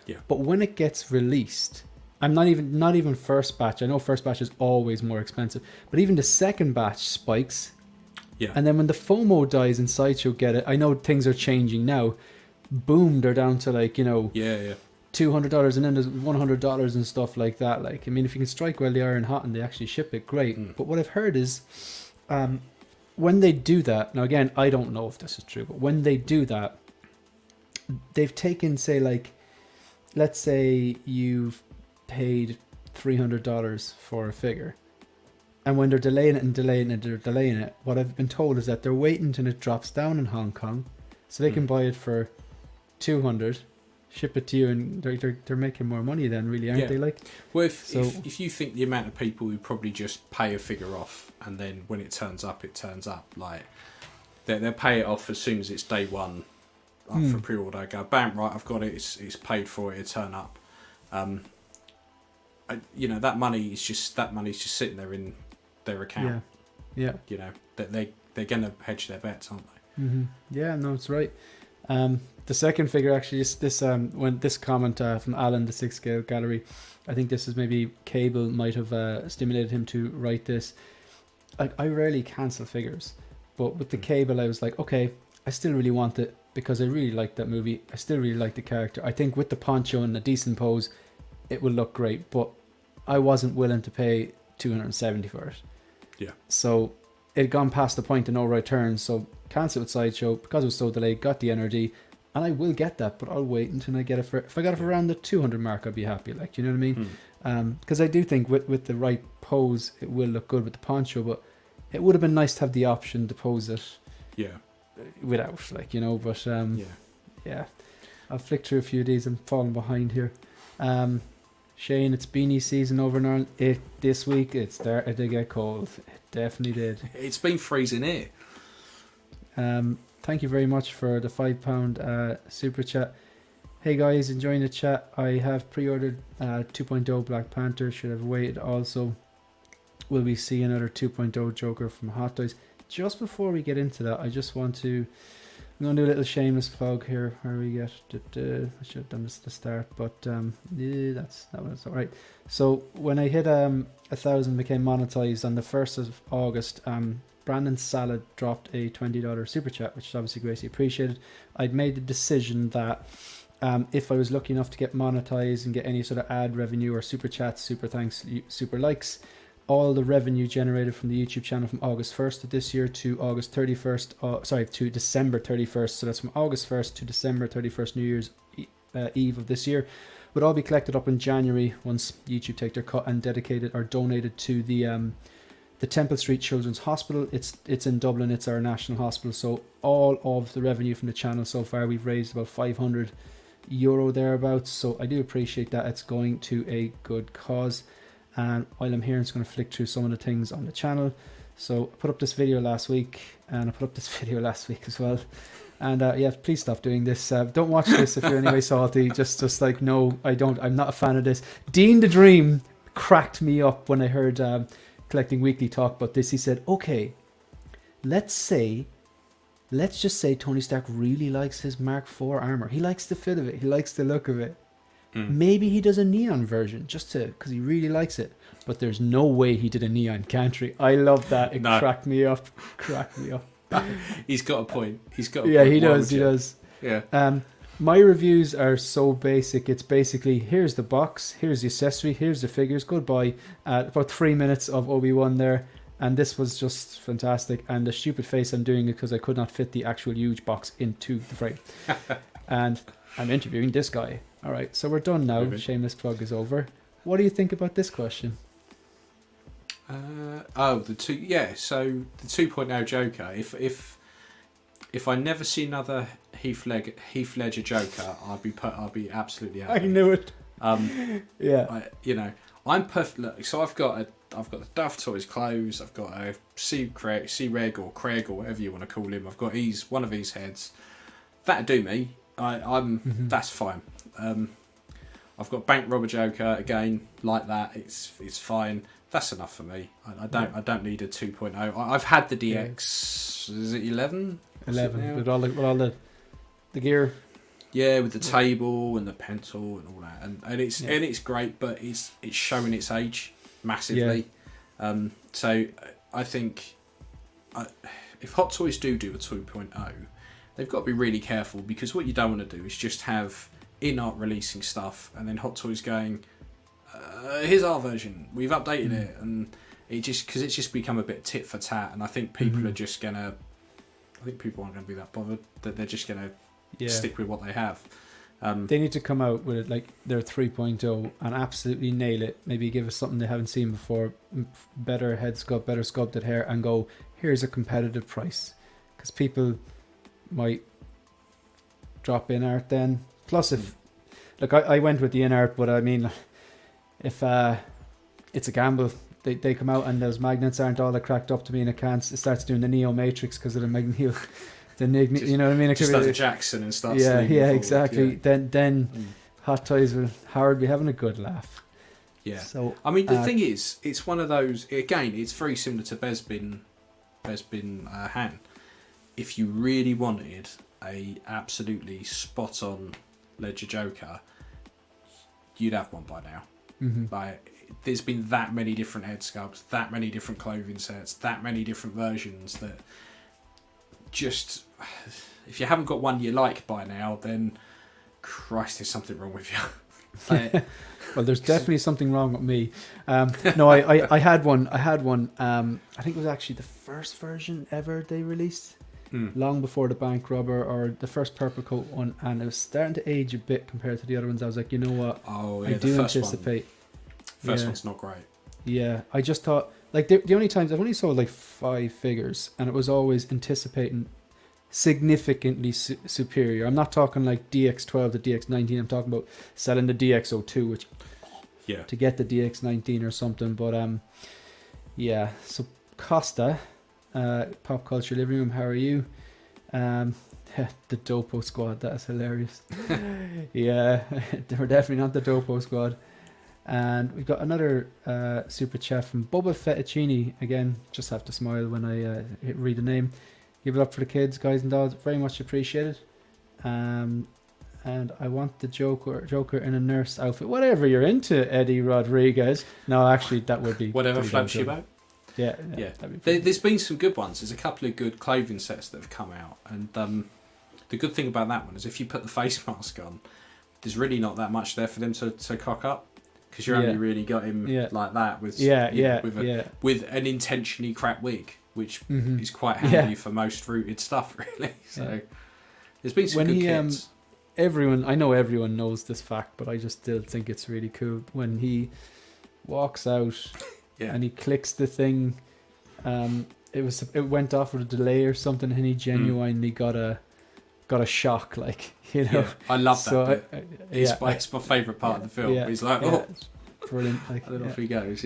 Yeah. But when it gets released, I'm not even first batch. I know first batch is always more expensive, but even the second batch spikes. Yeah. And then when the FOMO dies and Sideshow get it, I know things are changing now. Boom, they're down to like, $200, and then there's $100 and stuff like that. Like, I mean, if you can strike while they are in hot and they actually ship it, great. But what I've heard is, when they do that, now again, I don't know if this is true, but when they do that, they've taken, say, like, let's say you've paid $300 for a figure, and when they're delaying it, what I've been told is that they're waiting until it drops down in Hong Kong, so they can buy it for $200, ship it to you, and they're making more money then, really, aren't they? Like, well, if you think the amount of people who probably just pay a figure off, and then when it turns up, like they'll pay it off as soon as it's day one up for pre-order. I go, bam, right, I've got it. It's paid for. It'll turn up. That money's just sitting there in their account. Yeah. You know that they're gonna hedge their bets, aren't they? Mm-hmm. Yeah, no, it's right. The second figure actually is this. When this comment from Alan, the 6 Scale Gallery, I think this is maybe Cable might have stimulated him to write this. I rarely cancel figures, but with the Cable, I was like, okay, I still really want it because I really like that movie. I still really like the character. I think with the poncho and a decent pose, it will look great, but I wasn't willing to pay $270 for it. Yeah. So it had gone past the point of no return, so cancelled with Sideshow because it was so delayed, got the NRD, and I will get that, but I'll wait until I get it if I got it for around the 200 mark, I'd be happy, like, you know what I mean? Because I do think with the right pose, it will look good with the poncho, but it would have been nice to have the option to pose it without, like, you know, but yeah. I'll flick through a few of these. I'm falling behind here. Shane, it's beanie season over in Ireland. This week it started to get cold. It definitely did. It's been freezing here. Thank you very much for the £5 super chat. Hey guys, enjoying the chat. I have pre-ordered 2.0 Black Panther. Should have waited also. Will we see another 2.0 Joker from Hot Toys? Just before we get into that, I just want to... I'm going to do a little shameless plug here. Where we get... I should have done this at the start, but that was alright. So when I hit 1,000 became monetized on the 1st of August, Brandon Salad dropped a $20 super chat, which is obviously greatly appreciated. I'd made the decision that if I was lucky enough to get monetized and get any sort of ad revenue or super chats, super thanks, super likes, all the revenue generated from the YouTube channel from August 1st of this year to August 31st, to December 31st, so that's from August 1st to December 31st, New Year's Eve of this year, would all be collected up in January once YouTube take their cut and dedicated or donated to the Temple Street Children's Hospital. It's in Dublin. It's our national hospital. So all of the revenue from the channel so far, we've raised about €500 thereabouts. So I do appreciate that. It's going to a good cause. And while I'm here, I'm just going to flick through some of the things on the channel. So I put up this video last week, and I put up this video last week as well. And yeah, please stop doing this. Don't watch this if you're anyway salty. Just like, no, I don't. I'm not a fan of this. Dean the Dream cracked me up when I heard Collecting Weekly talk about this. He said, okay, let's just say Tony Stark really likes his Mark IV armor. He likes the fit of it. He likes the look of it. Maybe he does a neon version just because he really likes it. But there's no way he did a neon country. I love that. It cracked me up. He's got a point. Yeah, he does. He does. Yeah. My reviews are so basic. It's basically, here's the box, here's the accessory, here's the figures, goodbye. About 3 minutes of Obi-Wan there. And this was just fantastic. And the stupid face I'm doing it because I could not fit the actual huge box into the frame. And I'm interviewing this guy. All right, so we're done now. Okay. Shameless plug is over. What do you think about this question? So the 2.0 Joker. If I never see another Heath Ledger Joker, I'll be absolutely happy. I knew it. Yeah. I'm perfect. Look, so I've got the Duff Toys clothes. I've got a C-Reg or Craig or whatever you want to call him. I've got one of his heads. That'd do me. That's fine. I've got Bank Robber Joker again, like that. It's fine. That's enough for me. I don't need a 2.0. I've had the DX. Is it 11? 11 with all the gear. Yeah, with the table and the pencil and all that, and it's great, but it's showing its age massively. Yeah. So I think if Hot Toys do a 2.0, they've got to be really careful, because what you don't want to do is just have in-art releasing stuff and then Hot Toys going, here's our version, we've updated it, and it's just become a bit tit for tat, and I think people are just gonna, people aren't going to be that bothered, that they're just going to stick with what they have. They need to come out with like their 3.0 and absolutely nail it. Maybe give us something they haven't seen before, better head sculpt, better sculpted hair, and go, here's a competitive price, because people might drop in art then. Plus, if look, I went with the in art, but I mean, if it's a gamble. They come out and those magnets aren't all that cracked up to me, and it starts doing the Neo Matrix because of the magnet. You know what I mean? It just could like be, the Jackson and stuff. yeah, exactly. Yeah. Then Hot Toys will Howard be having a good laugh. Yeah. So I mean, the thing is, it's one of those. Again, it's very similar to Bespin Han. If you really wanted a absolutely spot on Ledger Joker, you'd have one by now. Mm-hmm. Like, there's been that many different head sculpts, that many different clothing sets, that many different versions that just, if you haven't got one you like by now, then Christ, there's something wrong with you. Like, well, there's definitely something wrong with me. No, I had one. I think it was actually the first version ever they released, long before the bank robber or the first purple coat one, and it was starting to age a bit compared to the other ones. I was like, you know what? Oh, yeah, I do anticipate. First one's not great. Yeah, I just thought, like, the only times I've only sold like 5 figures, and it was always anticipating significantly superior. I'm not talking like DX12 to DX19. I'm talking about selling the DX02, which to get the DX19 or something. But yeah. So Costa, Pop Culture Living Room, how are you? The Dopo Squad, that is hilarious. Yeah, we're definitely not the Dopo Squad. And we've got another super chat from Bubba Fettuccini. Again, just have to smile when I read the name. Give it up for the kids, guys and dolls. Very much appreciated. And I want the Joker in a nurse outfit. Whatever you're into, Eddie Rodriguez. No, actually, that would be... Whatever floats your boat. Yeah. There's been some good ones. There's a couple of good clothing sets that have come out. And the good thing about that one is if you put the face mask on, there's really not that much there for them to cock up. Because you only really got him like that with with an intentionally crap wig, which is quite handy for most rooted stuff, really. So there's been some good kits. I know everyone knows this fact, but I just still think it's really cool when he walks out and he clicks the thing. It went off with a delay or something, and he genuinely got a shock, like, you know. Yeah, I love that bit. It's my favourite part of the film. He's like, it's brilliant. Like, and then off he goes.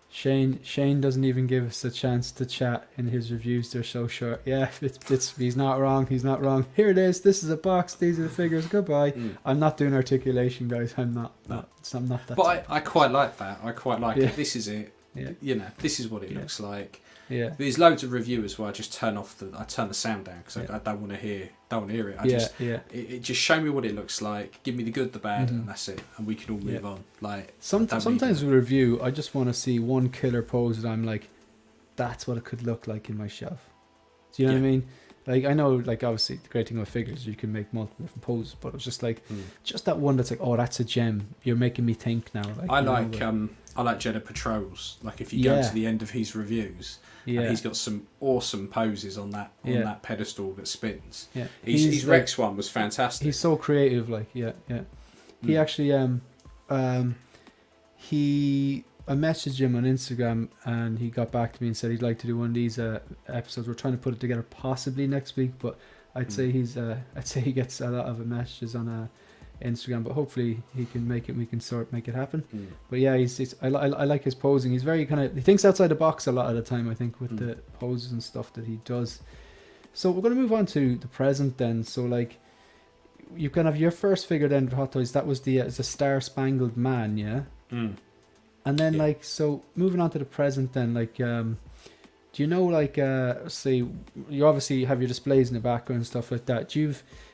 Shane doesn't even give us a chance to chat in his reviews. They're so short. Yeah, he's not wrong. He's not wrong. Here it is. This is a box. These are the figures. Goodbye. I'm not doing articulation, guys. I'm not that. But I quite like that. I quite like it. This is it. Yeah. You know, this is what it looks like. Yeah. There's loads of reviewers where I just turn the sound down because I don't want to hear it. It just show me what it looks like, give me the good, the bad, and that's it, and we can all move on. Like sometimes with a review, I just want to see one killer pose that I'm like, that's what it could look like in my shelf. Do you know what I mean? Like, I know, like, obviously the great thing about figures is you can make multiple different poses, but it's just like just that one that's like, oh, that's a gem. You're making me think now. Like, I like Jedi Patrols. Like, if you go to the end of his reviews, and he's got some awesome poses on that pedestal that spins. Yeah, his Rex one was fantastic. He's so creative. Like, he actually I messaged him on Instagram and he got back to me and said he'd like to do one of these episodes. We're trying to put it together possibly next week, but I'd say he gets a lot of messages on Instagram, but hopefully he can make it. We can make it happen. But yeah, I like his posing. He's very he thinks outside the box a lot of the time, I think, with the poses and stuff that he does. So we're going to move on to the present then. So, like, you kind of your first figure then with Hot Toys, that was the Star Spangled Man, yeah. And then like, so moving on to the present then, like, do you know, like, say you obviously have your displays in the background and stuff like that.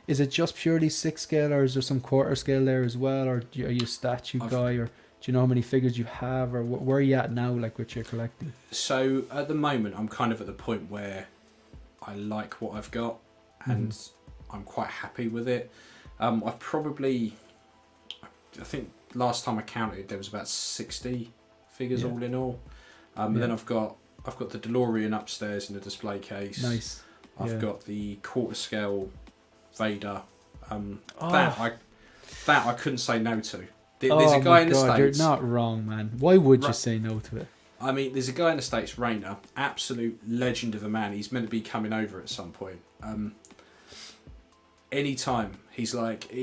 Is it just purely 6 scale, or is there some quarter scale there as well, or are you a statue guy, or do you know how many figures you have, or where are you at now, like, with your collecting? So at the moment, I'm kind of at the point where I like what I've got, and I'm quite happy with it. I think last time I counted, there was about 60 figures all in all. And then I've got the DeLorean upstairs in the display case. Nice. I've got the quarter scale Vader. That I couldn't say no to. There's a guy in the States. You're not wrong, man. Why would you say no to it? I mean, there's a guy in the States, Rayner, absolute legend of a man. He's meant to be coming over at some point. anytime he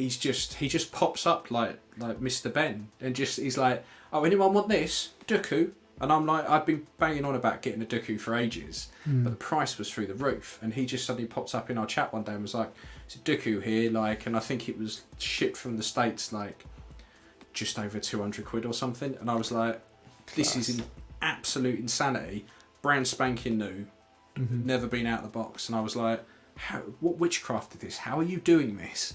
just pops up like Mr. Ben, and he's like, oh, anyone want this Dooku? And I'm like, I've been banging on about getting a Dooku for ages, but the price was through the roof. And he just suddenly pops up in our chat one day and was like, it's a Dooku here, like, and I think it was shipped from the States, like, just over 200 quid or something. And I was like, this is absolute insanity, brand spanking new, never been out of the box. And I was like, what witchcraft is this? How are you doing this?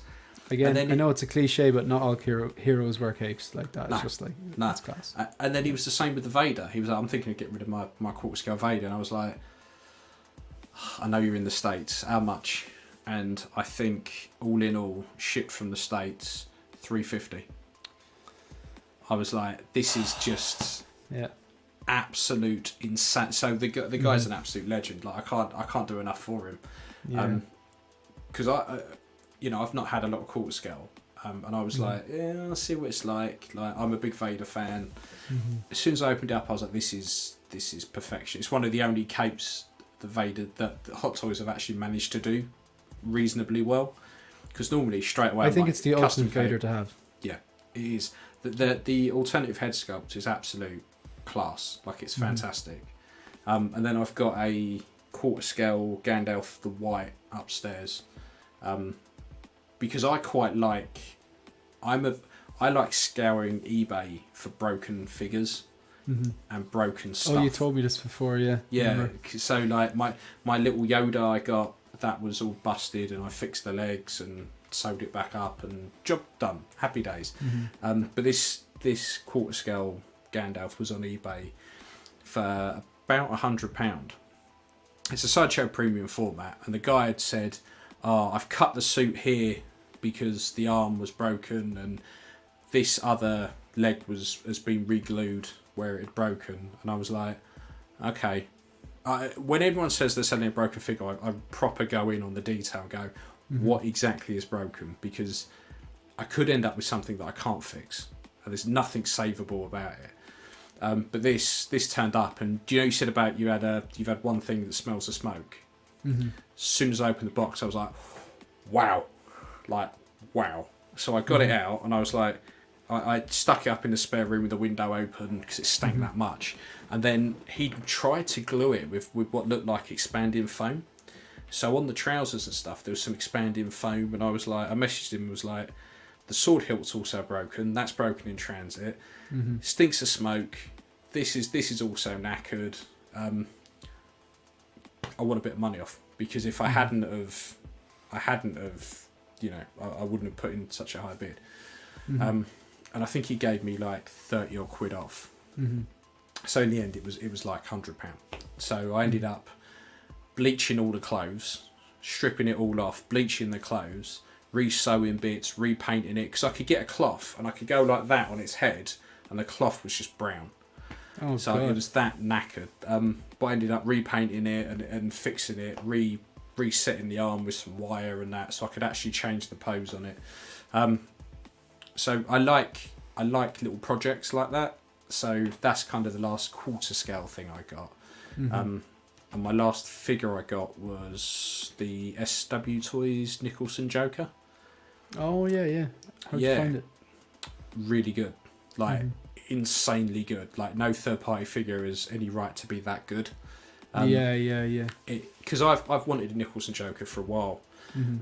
Again, I know it's a cliche, but not all heroes wear capes like that. It's just like, that's class. And then he was the same with the Vader. He was like, I'm thinking of getting rid of my quarter scale Vader. And I was like, I know you're in the States. How much? And I think all in all, shipped from the States, $350. I was like, this is just absolute insane. So the guy's an absolute legend. Like I can't do enough for him. Because I've not had a lot of quarter scale, and I was like, yeah, I'll see what it's like. Like, I'm a big Vader fan. As soon as I opened it up, I was like, this is perfection. It's one of the only capes the Vader that Hot Toys have actually managed to do reasonably well. Because normally straight away, I think it's the ultimate Vader to have. Yeah, it is. The alternative head sculpt is absolute class. Like, it's fantastic. And then I've got a quarter scale Gandalf the White upstairs. Because I quite like, I like scouring eBay for broken figures and broken stuff. Oh, you told me this before, yeah. Yeah, so like my little Yoda I got, that was all busted, and I fixed the legs and sewed it back up, and job done. Happy days. But this quarter scale Gandalf was on eBay for about £100. It's a Sideshow premium format, and the guy had said, oh, I've cut the suit here because the arm was broken, and this other leg has been re-glued where it had broken. And I was like, okay. When everyone says they're selling a broken figure, I proper go in on the detail, go, what exactly is broken? Because I could end up with something that I can't fix, and there's nothing savable about it. But this turned up, and do you know, you said about you've had one thing that smells of smoke. As soon as I opened the box, I was like, wow. So I got it out, and I was like, I stuck it up in the spare room with the window open because it stank that much. And then he tried to glue it with what looked like expanding foam. So on the trousers and stuff, there was some expanding foam, and I was like, I messaged him and was like, the sword hilt's also broken. That's broken in transit. Stinks of smoke. This is also knackered. I want a bit of money off, because if I hadn't have, you know, I wouldn't have put in such a high bid. And I think he gave me like 30 odd quid off. So in the end, it was like £100. So I ended up bleaching all the clothes, stripping it all off, bleaching the clothes, re-sewing bits, repainting it, because I could get a cloth and I could go like that on its head, and the cloth was just brown. Oh, so God. it was that knackered. But I ended up repainting it and fixing it, resetting the arm with some wire and that, so I could actually change the pose on it. So I like little projects like that. So that's kind of the last quarter scale thing I got. And my last figure I got was the SW Toys Nicholson Joker. Oh yeah. How'd you find it? Really good. Like, insanely good. Like, no third party figure has any right to be that good. Yeah. Because I've wanted a Nicholson Joker for a while,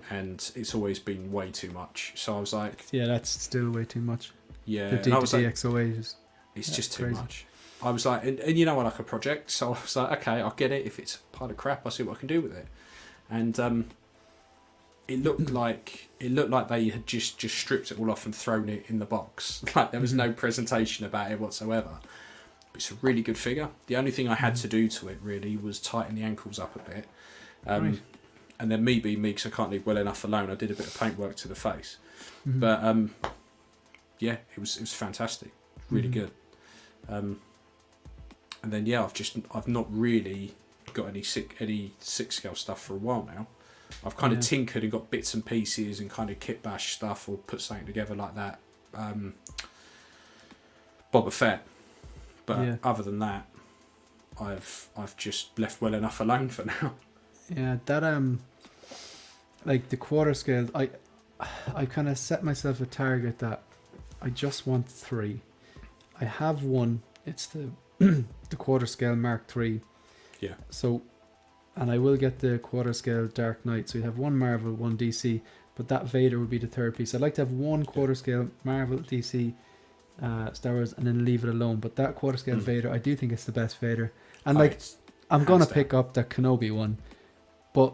and it's always been way too much. So I was like, yeah, that's still way too much. Yeah, The and I was like, DXOA is, it's just too crazy. much. I was like, and you know, I like a project, so I was like, okay, I'll get it. If it's a pile of crap, I'll see what I can do with it. And it looked like they had just stripped it all off and thrown it in the box. Like, there was no presentation about it whatsoever. But it's a really good figure. The only thing I had to do to it really was tighten the ankles up a bit. Right. And then me being me, because I can't leave well enough alone, I did a bit of paintwork to the face. But yeah, it was fantastic, really good. And then yeah, I've not really got any six scale stuff for a while now. I've kind of tinkered and got bits and pieces and kind of kit bash stuff, or put something together like that. Boba Fett, but other than that, I've just left well enough alone for now. Yeah, that like the quarter scale, I kind of set myself a target that I just want 3. I have one. It's the the quarter scale Mark III. Yeah. So, and I will get the quarter scale Dark Knight. So you have one Marvel, one DC, but that Vader would be the third piece. I'd like to have one quarter scale Marvel, DC, Star Wars, and then leave it alone. But that quarter scale Vader, I do think it's the best Vader. And like, I'm gonna pick up the Kenobi one, but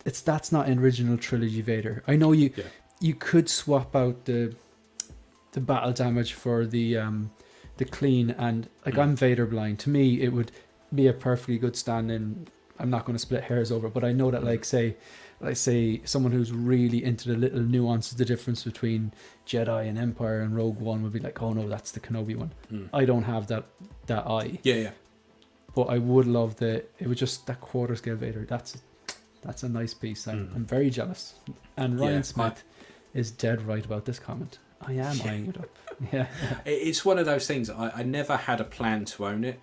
that's not an original trilogy Vader. I know you could swap out the battle damage for the clean, and like I'm Vader blind. To me, it would be a perfectly good stand-in. I'm not going to split hairs over it, but I know that like say someone who's really into the little nuances, the difference between Jedi and Empire and Rogue One would be like, oh no, that's the Kenobi one. I don't have that eye. Yeah. But I would love it would just that quarter scale Vader. That's a nice piece. I'm very jealous. And Ryan Smith is dead right about this comment. I am eyeing it up. Yeah. It's one of those things. I never had a plan to own it.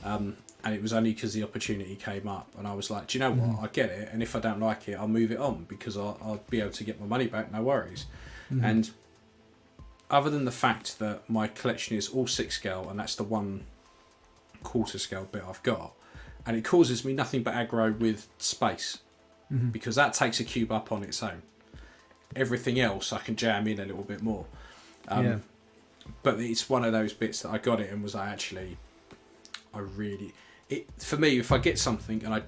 And it was only because the opportunity came up. And I was like, do you know what? I get it. And if I don't like it, I'll move it on because I'll be able to get my money back. No worries. And other than the fact that my collection is all 6 scale and that's the 1 quarter scale bit I've got, and it causes me nothing but aggro with space because that takes a cube up on its own. Everything else I can jam in a little bit more. But it's one of those bits that I got it and was for me, if I get something and I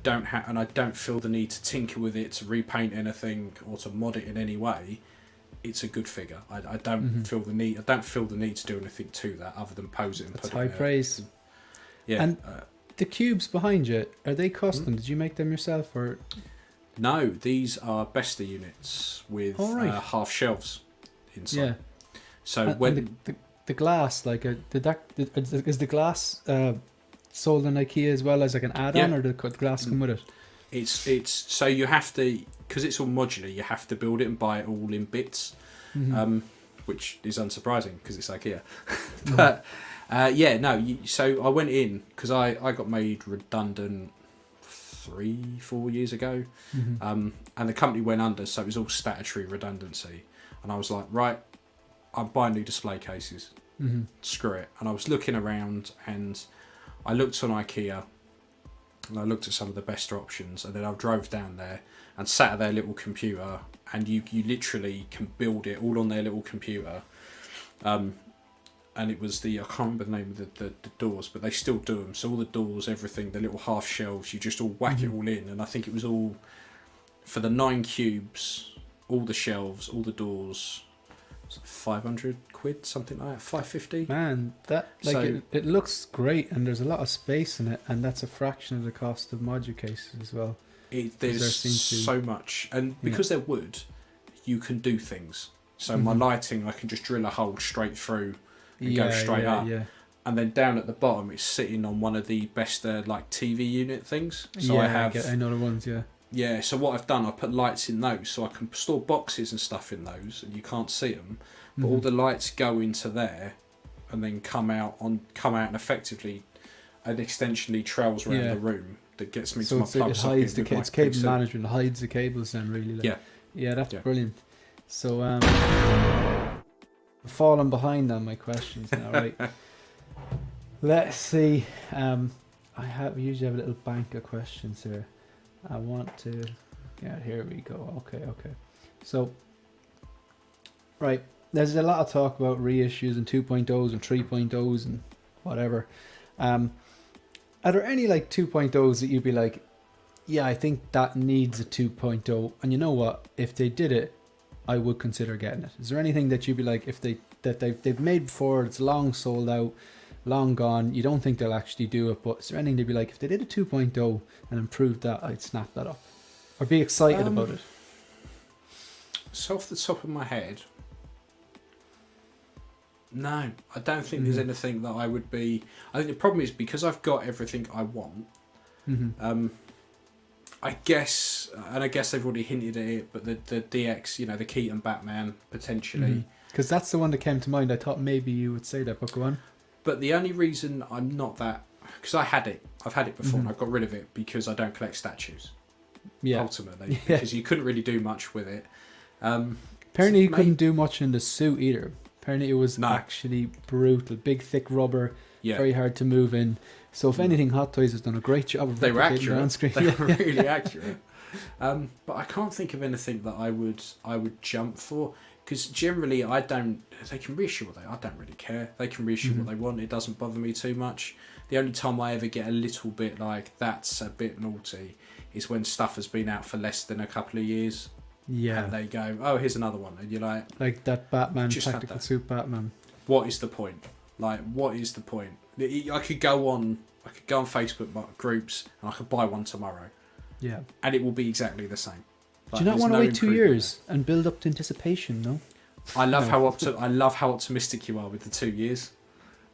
don't feel the need to tinker with it, to repaint anything or to mod it in any way, it's a good figure. I don't feel the need. I don't feel the need to do anything to that other than pose it and That's put it. High praise. Yeah. And the cubes behind you, are they custom? Did you make them yourself or? No, these are Besta units with half shelves inside. Yeah. So when the glass, like, is the glass sold in IKEA as well as like an add-on, or the glass come with it? It's so you have to, because it's all modular. You have to build it and buy it all in bits, which is unsurprising because it's IKEA. But so I went in because I got made redundant 3-4 years ago, and the company went under, so it was all statutory redundancy. And I was like, right, I'm buying new display cases. Screw it. And I was looking around, and I looked on IKEA, and I looked at some of the better options, and then I drove down there and sat at their little computer, and you literally can build it all on their little computer. And it was I can't remember the name of the doors, but they still do them. So all the doors, everything, the little half shelves, you just all whack it all in. And I think it was all, for the 9 cubes, all the shelves, all the doors, 500 quid, something like that, 550. Man, that it looks great, and there's a lot of space in it, and that's a fraction of the cost of module cases as well. There's so much, and because they're wood, you can do things. So my lighting, I can just drill a hole straight through and go straight up. Yeah. And then down at the bottom, it's sitting on one of the best like TV unit things. So I know the ones. Yeah, so what I've done, I put lights in those, so I can store boxes and stuff in those, and you can't see them, but all the lights go into there, and then come out and effectively, and extensionally trails around the room that gets me to my plug socket. Hides it's cable management, hides the cables then really. Like. Yeah, that's brilliant. So falling behind on my questions now, right? Let's see. We usually have a little bank of questions here. I want to. Yeah, here we go. Okay. So, right, there's a lot of talk about reissues and 2.0s and 3.0s and whatever. Are there any like 2.0s that you'd be like, yeah, I think that needs a 2.0, and you know what? If they did it, I would consider getting it. Is there anything that you'd be like, if they've made before, it's long sold out, long gone, you don't think they'll actually do it, but is there anything they'd be like, if they did a 2.0 and improved that, I'd snap that up or be excited about it? So off the top of my head, no, I don't think there's anything that I would be. I think the problem is because I've got everything I want. I guess they've already hinted at it, but the DX, the Keaton Batman potentially, because that's the one that came to mind. I thought maybe you would say that, but go on. But the only reason I'm not that, because I've had it before and I got rid of it because I don't collect statues. ultimately, because you couldn't really do much with it. Apparently you couldn't do much in the suit either. Apparently it was actually brutal. Big, thick rubber, very hard to move in. So if anything, Hot Toys has done a great job of replicating on screen. They were really accurate. But I can't think of anything that I would jump for, because generally they can reissue what I don't really care. They can reissue what they want. It doesn't bother me too much. The only time I ever get a little bit like that's a bit naughty is when stuff has been out for less than a couple of years. Yeah. And they go, oh, here's another one. And you're like that Batman, tactical suit Batman. What is the point? Like, what is the point? I could go on Facebook groups and I could buy one tomorrow. Yeah. And it will be exactly the same. Like, do you not want to wait 2 years and build up to anticipation, no? I love how optimistic you are with the 2 years.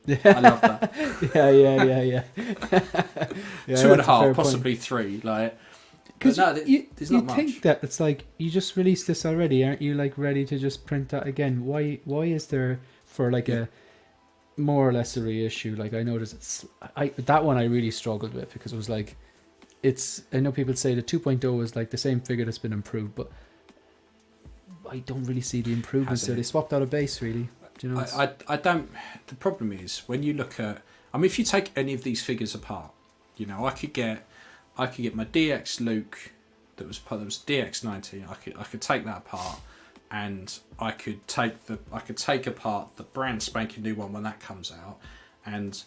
Yeah. I love that. Yeah. 2.5, possibly 3. Like, because you think that it's like you just released this already, aren't you? Like ready to just print that again? Why is there for like a more or less a reissue? Like I noticed that one I really struggled with, because it was like I know people say the 2.0 is like the same figure that's been improved, but I don't really see the improvements there. They swapped out a base, really. Do you know? I don't. The problem is when you look at. I mean, if you take any of these figures apart, you know, I could get my DX Luke that was DX19. I could take that apart, and I could take apart the brand spanking new one when that comes out, and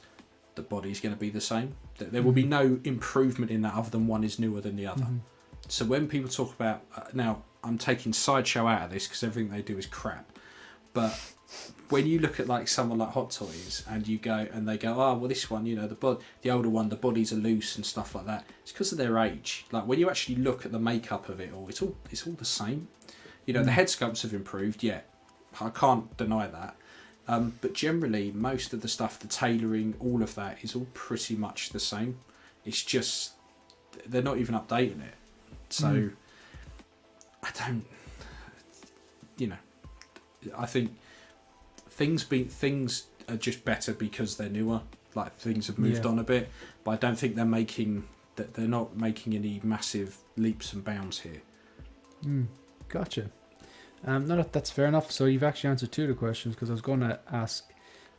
the body's going to be the same. There will be no improvement in that other than one is newer than the other. So when people talk about now, I'm taking Sideshow out of this because everything they do is crap, but when you look at like someone like Hot Toys and you go and they go, oh well, this one, you know, the older one, the bodies are loose and stuff like that. It's because of their age. Like when you actually look at the makeup of it all, it's all the same. You know, the head sculpts have improved. Yeah, I can't deny that. But generally, most of the stuff, the tailoring, all of that is all pretty much the same. It's just they're not even updating it. So I don't, you know, I think things are just better because they're newer. Like things have moved on a bit, but I don't think they're not making any massive leaps and bounds here. Gotcha. No, that's fair enough. So you've actually answered 2 of the questions, because I was going to ask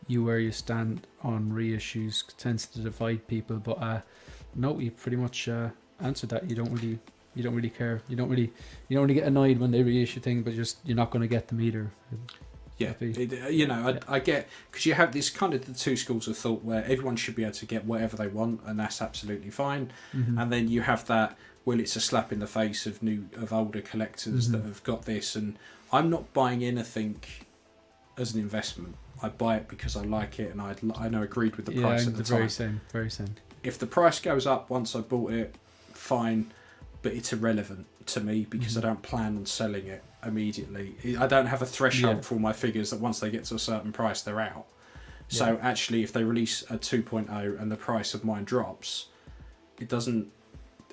you where you stand on reissues. It tends to divide people, but no, you pretty much answered that. You don't really care. You don't really get annoyed when they reissue things, but you're not going to get them either. Yeah, I get, because you have this kind of the 2 schools of thought where everyone should be able to get whatever they want, and that's absolutely fine. And then you have that, well, it's a slap in the face of older collectors that have got this, and I'm not buying anything as an investment. I buy it because I like it, and I know agreed with the price at the time. Very same. If the price goes up once I bought it, fine, but it's irrelevant to me because I don't plan on selling it immediately. I don't have a threshold for all my figures that once they get to a certain price, they're out. So actually, if they release a 2.0 and the price of mine drops, it doesn't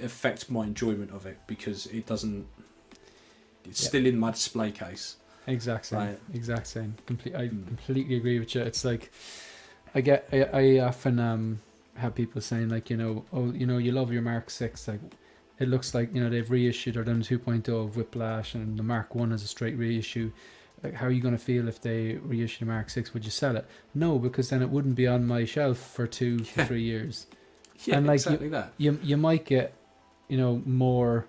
affect my enjoyment of it because it doesn't. It's still in my display case. Exact same. I completely agree with you. It's like I often have people saying like, you know, oh, you know, you love your Mark 6, like it looks like, you know, they've reissued or done 2.0 of Whiplash, and the Mark 1 is a straight reissue. Like, how are you going to feel if they reissue the Mark 6? Would you sell it? No, because then it wouldn't be on my shelf for 2 to 3 years. Yeah, and like exactly you might get, you know, more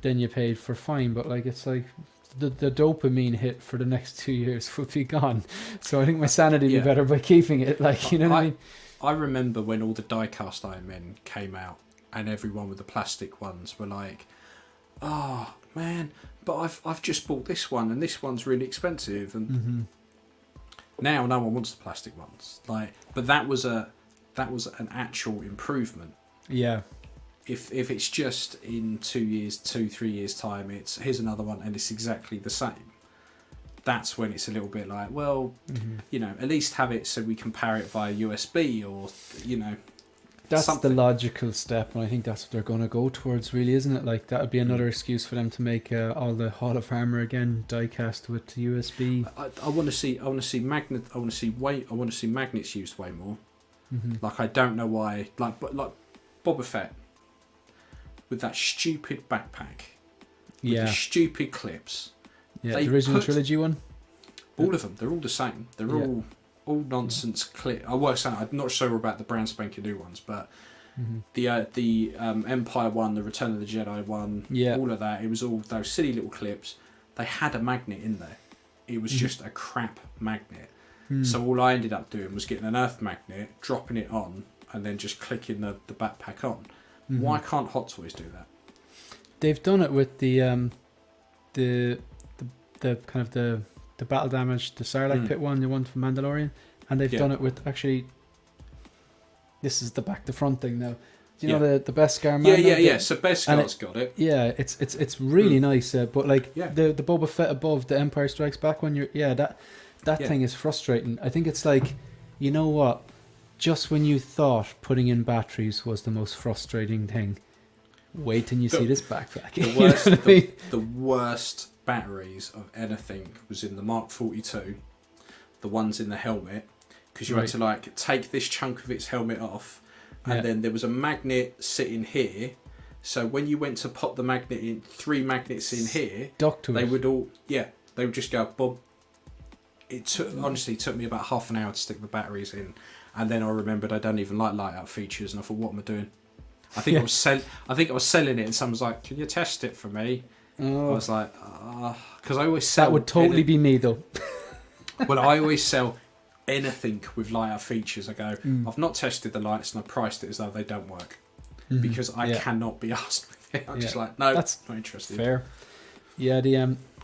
than you paid for, fine, but like it's like the dopamine hit for the next 2 years would be gone. So I think my sanity would be better by keeping it. Like, you know what I mean? I remember when all the die-cast Iron Men came out, and everyone with the plastic ones were like, "Oh man, but I've just bought this one, and this one's really expensive." And now no one wants the plastic ones. Like, but that was an actual improvement. Yeah. If it's just in 2-3 years time, it's here's another one and it's exactly the same. That's when it's a little bit like, well, you know, at least have it so we can power it via USB or, you know. That's something. the logical step, and I think that's what they're going to go towards, really, isn't it? Like, that would be another excuse for them to make all the Hall of Armor again die-cast with USB. I want to see magnets used way more. Like, I don't know why. Like Boba Fett. with that stupid backpack. With Yeah. the stupid clips. Yeah, They the original put- trilogy one. All of them. They're all the same. They're all nonsense clip. I work out. I'm not sure about the brand spanking new ones, but the Empire one, the Return of the Jedi one, all of that. It was all those silly little clips. They had a magnet in there. It was just a crap magnet. So all I ended up doing was getting an Earth magnet, dropping it on, and then just clicking the backpack on. Why can't Hot Toys do that? They've done it with the kind of the battle damage, the Sarlacc pit one, the one from Mandalorian, and they've done it with actually. This is the back to front thing now. Do you know the Beskar man? Yeah. So Beskar's got it. Yeah, it's really nice, but like the Boba Fett above the Empire Strikes Back when that thing is frustrating. I think it's like, you know what? Just when you thought putting in batteries was the most frustrating thing, wait till you see this backpack. The worst batteries of anything was in the Mark 42, the ones in the helmet, because you had to like take this chunk of its helmet off, and then there was a magnet sitting here. So when you went to pop the magnet in, 3 magnets in here, they would all they would just go bob. It took me about half an hour to stick the batteries in, and then I remembered I don't even like light up features, and I thought, what am I doing? I think I was selling it, and someone was like, "Can you test it for me?" I was like, because I always sell. That would totally be me though. Well, I always sell anything with light up features. I go, I've not tested the lights, and I priced it as though they don't work because I cannot be asked with it. I'm just like, no, that's not interested. Fair. Yeah,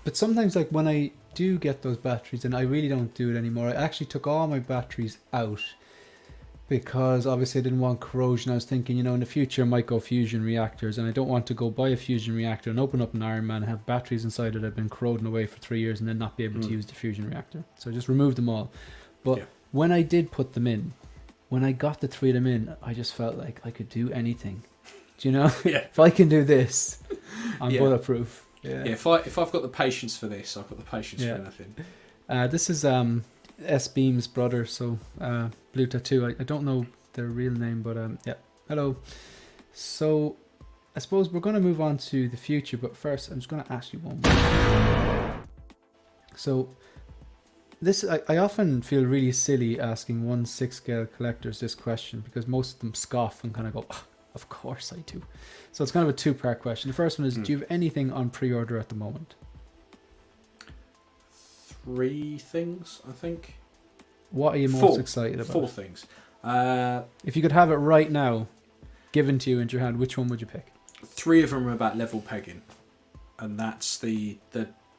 but sometimes like when I do get those batteries, and I really don't do it anymore. I actually took all my batteries out because obviously I didn't want corrosion. I was thinking, in the future I might go fusion reactors, and I don't want to go buy a fusion reactor and open up an Iron Man and have batteries inside it that have been corroding away for 3 years and then not be able to use the fusion reactor. So I just removed them all. But when I did put them in, when I got the 3 of them in, I just felt like I could do anything. Do you know? If I can do this, I'm bulletproof. Yeah. If I've got the patience for this, I've got the patience for anything. This is S-Beam's brother, so Blue Tattoo. I don't know their real name, but hello. So I suppose we're going to move on to the future, but first I'm just going to ask you one more. So this, I often feel really silly asking 1/6 scale collectors this question because most of them scoff and kind of go, of course I do. So it's kind of a 2-part question. The first one is, do you have anything on pre-order at the moment? 3 things, I think. What are you most excited about? 4 things. If you could have it right now, given to you in your hand, which one would you pick? 3 of them are about level pegging, and that's the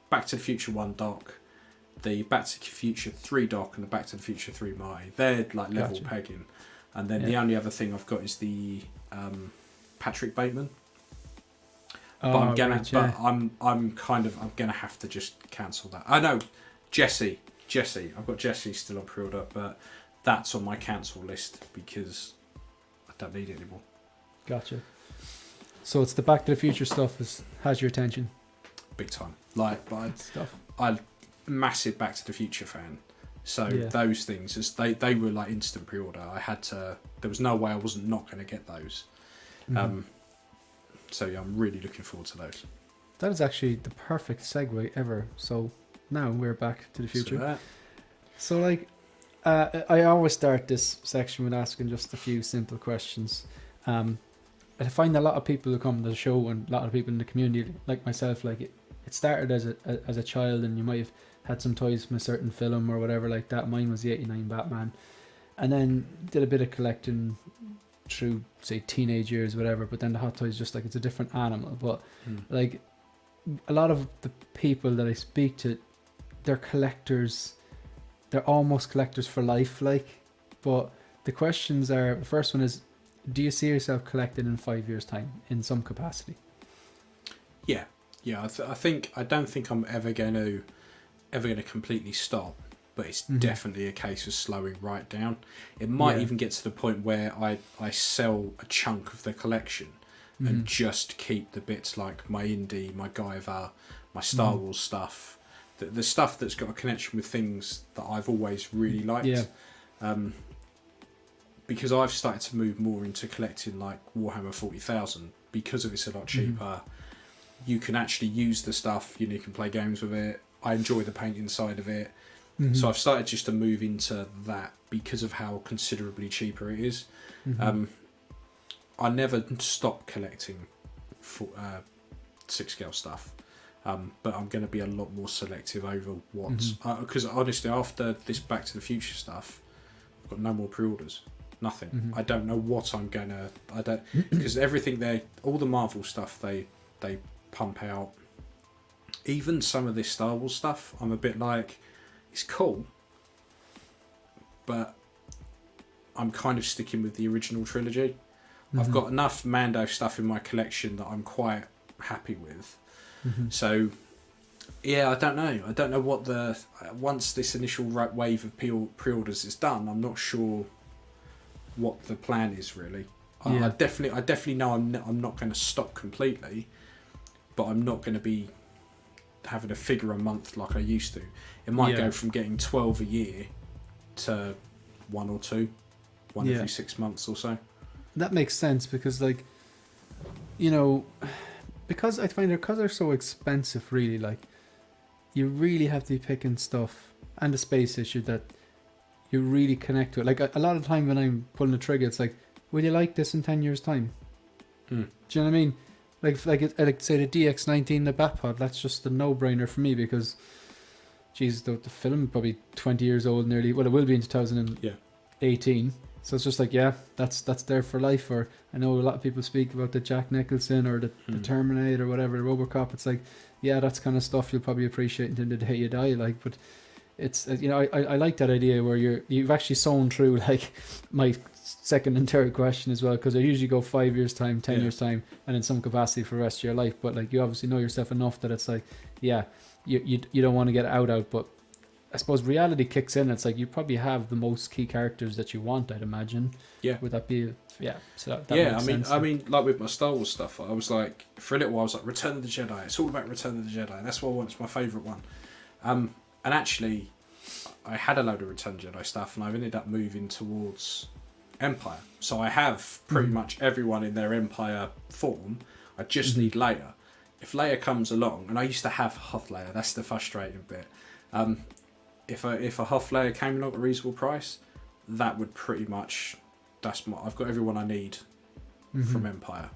Back to the Future 1 dock, the Back to the Future 3 dock, and the Back to the Future 3 Marty. They're like level pegging, and then the only other thing I've got is the Patrick Bateman. But I'm gonna have to just cancel that. I know Jesse. I've got Jesse still on pre-order, but that's on my cancel list because I don't need it anymore. Gotcha. So it's the Back to the Future stuff has your attention. Big time. I'm massive Back to the Future fan. So those things, they were like instant pre-order. There was no way I wasn't not going to get those. So yeah, I'm really looking forward to those. That is actually the perfect segue ever. So now we're back to the future. So like, I always start this section with asking just a few simple questions. I find a lot of people who come to the show and a lot of people in the community, like myself, like it started as a child, and you might have had some toys from a certain film or whatever like that. Mine was the '89 Batman, and then did a bit of collecting through, say, teenage years, whatever. But then the Hot Toys, just like, it's a different animal. But like a lot of the people that I speak to, they're collectors. They're almost collectors for life, like. But the questions are: the first one is, do you see yourself collecting in 5 years' time in some capacity? Yeah. I don't think I'm ever going to completely stop, but it's definitely a case of slowing right down. It might even get to the point where I sell a chunk of the collection and just keep the bits like my Indie, my Guyver, my Star Wars stuff, the stuff that's got a connection with things that I've always really liked. Yeah. Because I've started to move more into collecting like Warhammer 40,000 because of it's a lot cheaper. You can actually use the stuff. You can play games with it. I enjoy the painting side of it. So I've started just to move into that because of how considerably cheaper it is. I never stopped collecting 6 scale stuff, but I'm going to be a lot more selective over what, because honestly after this Back to the Future stuff, I've got no more pre-orders, nothing. I don't know what I'm gonna, because everything all the Marvel stuff they pump out, even some of this Star Wars stuff, I'm a bit like, it's cool, but I'm kind of sticking with the original trilogy. I've got enough Mando stuff in my collection that I'm quite happy with. So, yeah, I don't know what once this initial wave of pre-orders is done, I'm not sure what the plan is really. I definitely know I'm not going to stop completely, but I'm not going to be having a figure a month like I used to. It might go from getting 12 a year to 1 or 2, every 6 months or so. That makes sense because, like, because I find because they're so expensive, really, like, you really have to be picking stuff, and the space issue that you really connect to it. Like, a lot of time when I'm pulling the trigger, it's like, will you like this in 10 years' time? Do you know what I mean? Like say the DX19, the Batpod, that's just a no-brainer for me because, geez, the film probably 20 years old nearly. Well, it will be in 2018. So it's just like, yeah, that's there for life. Or I know a lot of people speak about the Jack Nicholson or the Terminator or whatever, the RoboCop. It's like, yeah, that's kind of stuff you'll probably appreciate until the day you die. Like, but it's I like that idea where you've actually sewn through like my second and third question as well, because I usually go 5 years time, 10 years time, and in some capacity for the rest of your life. But like, you obviously know yourself enough that it's like, yeah, you don't want to get out. But I suppose reality kicks in. It's like you probably have the most key characters that you want, I'd imagine. Yeah. Would that be? Yeah. So that makes sense. I mean, like with my Star Wars stuff, I was like, for a little while, I was like, Return of the Jedi. It's all about Return of the Jedi. That's what I want. It's my favourite one. And actually, I had a load of Return of the Jedi stuff, and I've ended up moving towards Empire. So I have pretty much everyone in their Empire form. I just need Leia. If Leia comes along, and I used to have Hoth Leia. That's the frustrating bit. If a Hoth Leia came along at a reasonable price, that would pretty much, I've got everyone I need from Empire.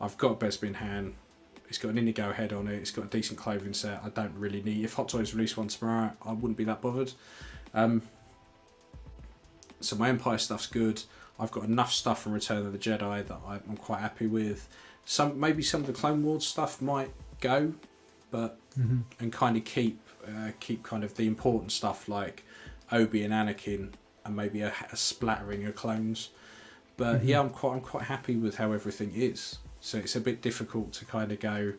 I've got Bespin Han. It's got an Indigo head on it. It's got a decent clothing set. I don't really need. If Hot Toys release one tomorrow, I wouldn't be that bothered. So my Empire stuff's good. I've got enough stuff from Return of the Jedi that I'm quite happy with. Maybe some of the Clone Wars stuff might go, but and kind of keep kind of the important stuff like Obi and Anakin, and maybe a splattering of clones. But yeah, I'm quite happy with how everything is. So it's a bit difficult to kind of go.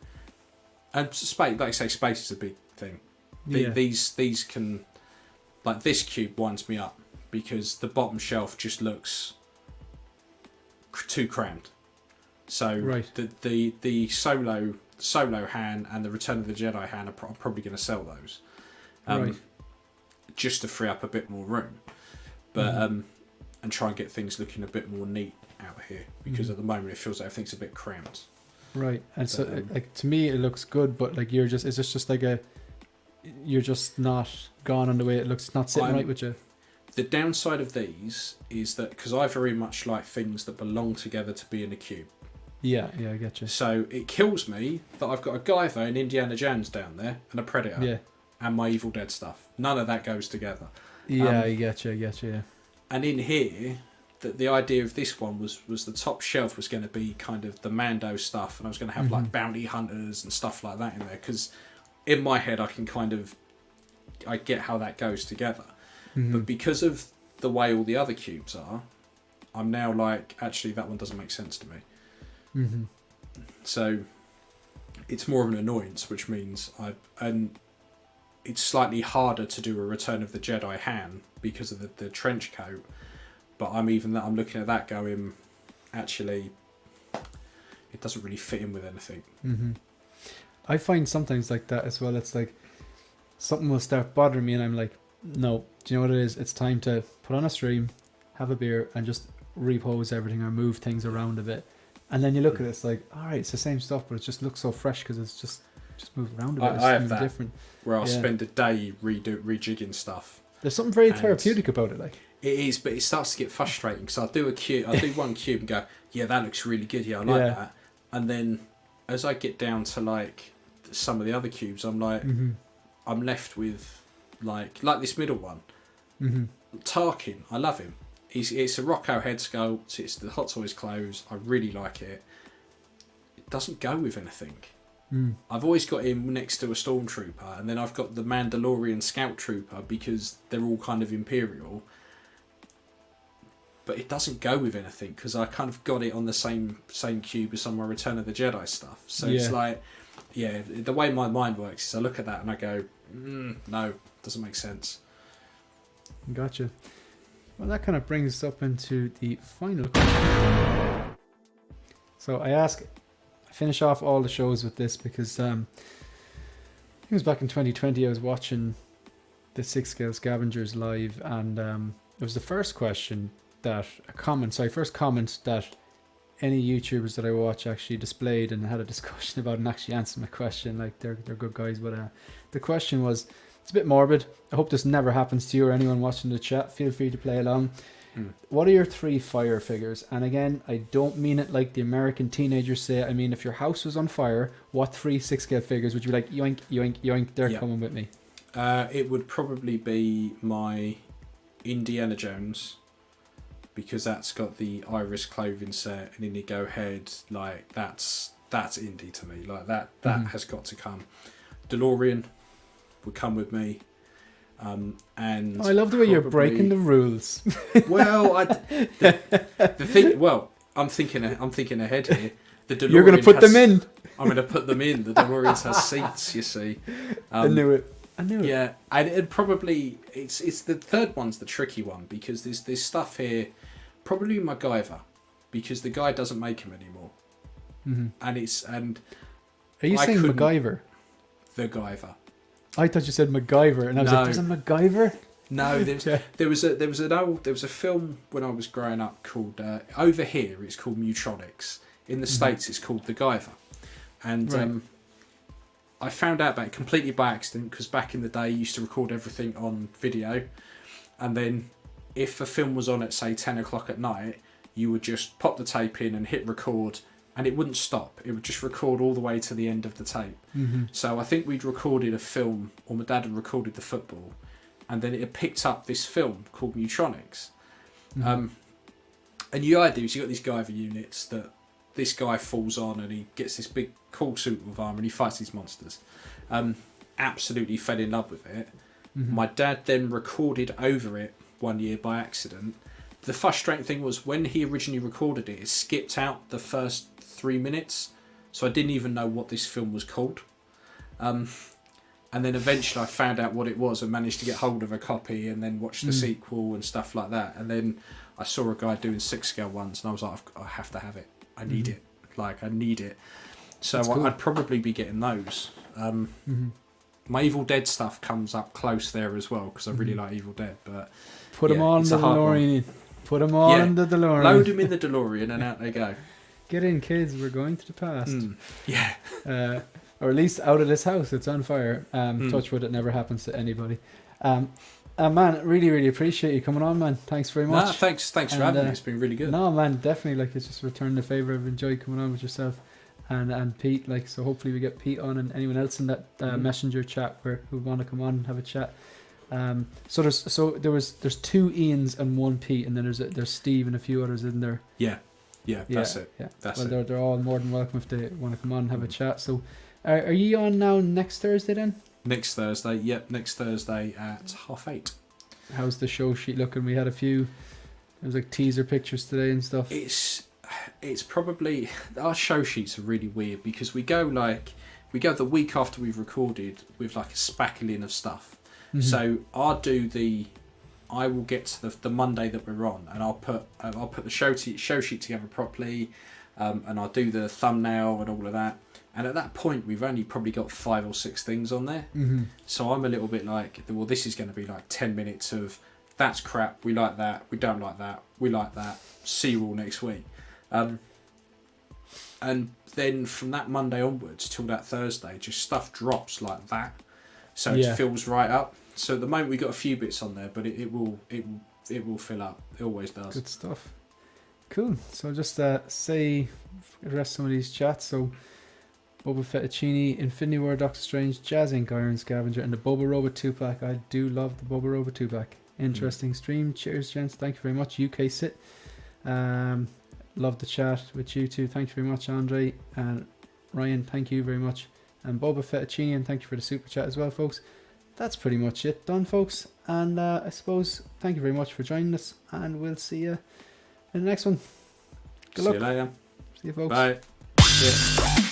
And space, like I say, space is a big thing. These can, like this cube winds me up because the bottom shelf just looks too crammed. So the solo Han and the Return of the Jedi Han are probably going to sell those, just to free up a bit more room, but and try and get things looking a bit more neat out here because at the moment it feels like everything's a bit cramped. Right, and but, so like to me it looks good, but like you're just like you're just not gone on the way it looks, not sitting right with you. The downside of these is that because I very much like things that belong together to be in a cube. Yeah, I get you. So it kills me that I've got a Guyver and Indiana Jones down there and a Predator and my Evil Dead stuff. None of that goes together. Yeah, I get you, yeah. And in here, the idea of this one was the top shelf was going to be kind of the Mando stuff, and I was going to have like bounty hunters and stuff like that in there, because in my head I get how that goes together. But because of the way all the other cubes are, I'm now like, actually that one doesn't make sense to me. So it's more of an annoyance, which means it's slightly harder to do a Return of the Jedi Han because of the trench coat. But I'm looking at that going, actually, it doesn't really fit in with anything. I find sometimes like that as well. It's like something will start bothering me, and I'm like, no, do you know what it is? It's time to put on a stream, have a beer, and just repose everything or move things around a bit. And then you look at it, it's like, all right, it's the same stuff, but it just looks so fresh because it's just moved around a bit. I have that different. where I'll spend a day rejigging stuff. There's something very therapeutic about it, like. It is, but it starts to get frustrating because I do one cube and go, yeah, that looks really good, yeah, I like that. And then as I get down to like some of the other cubes, I'm like, I'm left with like this middle one. Tarkin, I love him. It's a Rocco head sculpt. It's the Hot Toys clothes. I really like it. It doesn't go with anything. I've always got him next to a stormtrooper, and then I've got the Mandalorian scout trooper because they're all kind of Imperial. But it doesn't go with anything because I kind of got it on the same cube as some of my Return of the Jedi stuff. So it's like, the way my mind works is I look at that and I go, no, doesn't make sense. Gotcha. Well, that kind of brings us up into the final question. So I finish off all the shows with this because it was back in 2020. I was watching the 6-Scale Scavengers live, and it was the first comment that any YouTubers that I watch actually displayed and had a discussion about and actually answered my question. Like they're good guys, but the question was, it's a bit morbid. I hope this never happens to you or anyone watching the chat. Feel free to play along. What are your 3 fire figures? And again, I don't mean it like the American teenagers say. I mean, if your house was on fire, what 3 6-scale figures would you be like, yoink, yoink, yoink, they're coming with me? It would probably be my Indiana Jones, because that's got the Iris clothing set and Indigo head. Like that's indie to me. Like that has got to come. DeLorean would come with me. And I love the way you're breaking the rules. Well, the thing. Well, I'm thinking ahead here. The DeLorean You're going to put them in. I'm going to put them in. The DeLorean has seats. You see. I knew it. Yeah, and it'd probably it's the third one's the tricky one because there's stuff here. Probably MacGyver, because the guy doesn't make him anymore. And are you saying MacGyver? The Guyver. I thought you said MacGyver, and I was like, "There's a MacGyver." No, there was a film when I was growing up called over here. It's called Mutronics. In the States, it's called The Guyver, and I found out about it completely by accident because back in the day, you used to record everything on video, and then if a film was on at say 10 o'clock at night, you would just pop the tape in and hit record. And it wouldn't stop. It would just record all the way to the end of the tape. So I think we'd recorded a film, or my dad had recorded the football, and then it had picked up this film called Mutronics. And the idea is you got these Guyver units that this guy falls on and he gets this big cool suit of armour and he fights these monsters. Absolutely fell in love with it. My dad then recorded over it one year by accident. The frustrating thing was when he originally recorded it, it skipped out the first 3 minutes, so I didn't even know what this film was called. And then eventually I found out what it was and managed to get hold of a copy and then watch the sequel and stuff like that. And then I saw a guy doing 6-scale ones and I was like, I have to have it. I need it. Like, I need it. So cool. I'd probably be getting those. My Evil Dead stuff comes up close there as well because I really like Evil Dead. But put them on the DeLorean. Put them on the DeLorean. Load them in the DeLorean and out they go. Get in, kids. We're going to the past. Yeah. Or at least out of this house. It's on fire. Touch wood, it never happens to anybody. Man, really, really appreciate you coming on, man. Thanks very much. Nah, thanks for having me. It's been really good. No, man, definitely. Like, it's just returning the favour. I've enjoyed coming on with yourself and Pete. Like, so hopefully we get Pete on and anyone else in that messenger chat who want to come on and have a chat. So there's 2 Ians and 1 Pete, and then there's Steve and a few others in there. Yeah, that's it. Yeah. That's it. They're all more than welcome if they want to come on and have a chat. So, are you on now next Thursday then? Next Thursday, yep. Next Thursday at 8:30. How's the show sheet looking? We had a few. There was like teaser pictures today and stuff. It's probably our show sheets are really weird because we go the week after we've recorded with like a spackling of stuff. So I will get to the Monday that we're on, and I'll put the show sheet together properly, and I'll do the thumbnail and all of that. And at that point, we've only probably got 5 or 6 things on there. So I'm a little bit like, well, this is going to be like 10 minutes of that's crap. We like that. We don't like that. We like that. See you all next week. And then from that Monday onwards till that Thursday, just stuff drops like that. So it fills right up. So at the moment we got a few bits on there, but it will fill up. It always does. Good stuff. Cool. So just say address some of these chats. So Boba Fettuccine, Infinity War, Doctor Strange, Jazz Ink, Iron Scavenger, and the Boba Robot 2-pack. I do love the Boba Robot 2-pack. Interesting stream. Cheers, gents. Thank you very much. UK Sit. Love the chat with you too. Thank you very much, Andre. And Ryan, thank you very much. And Boba Fettuccine, and thank you for the super chat as well, folks. That's pretty much it done, folks. And I suppose thank you very much for joining us, and we'll see you in the next one. Good luck. See you later. See you, folks. Bye. Yeah.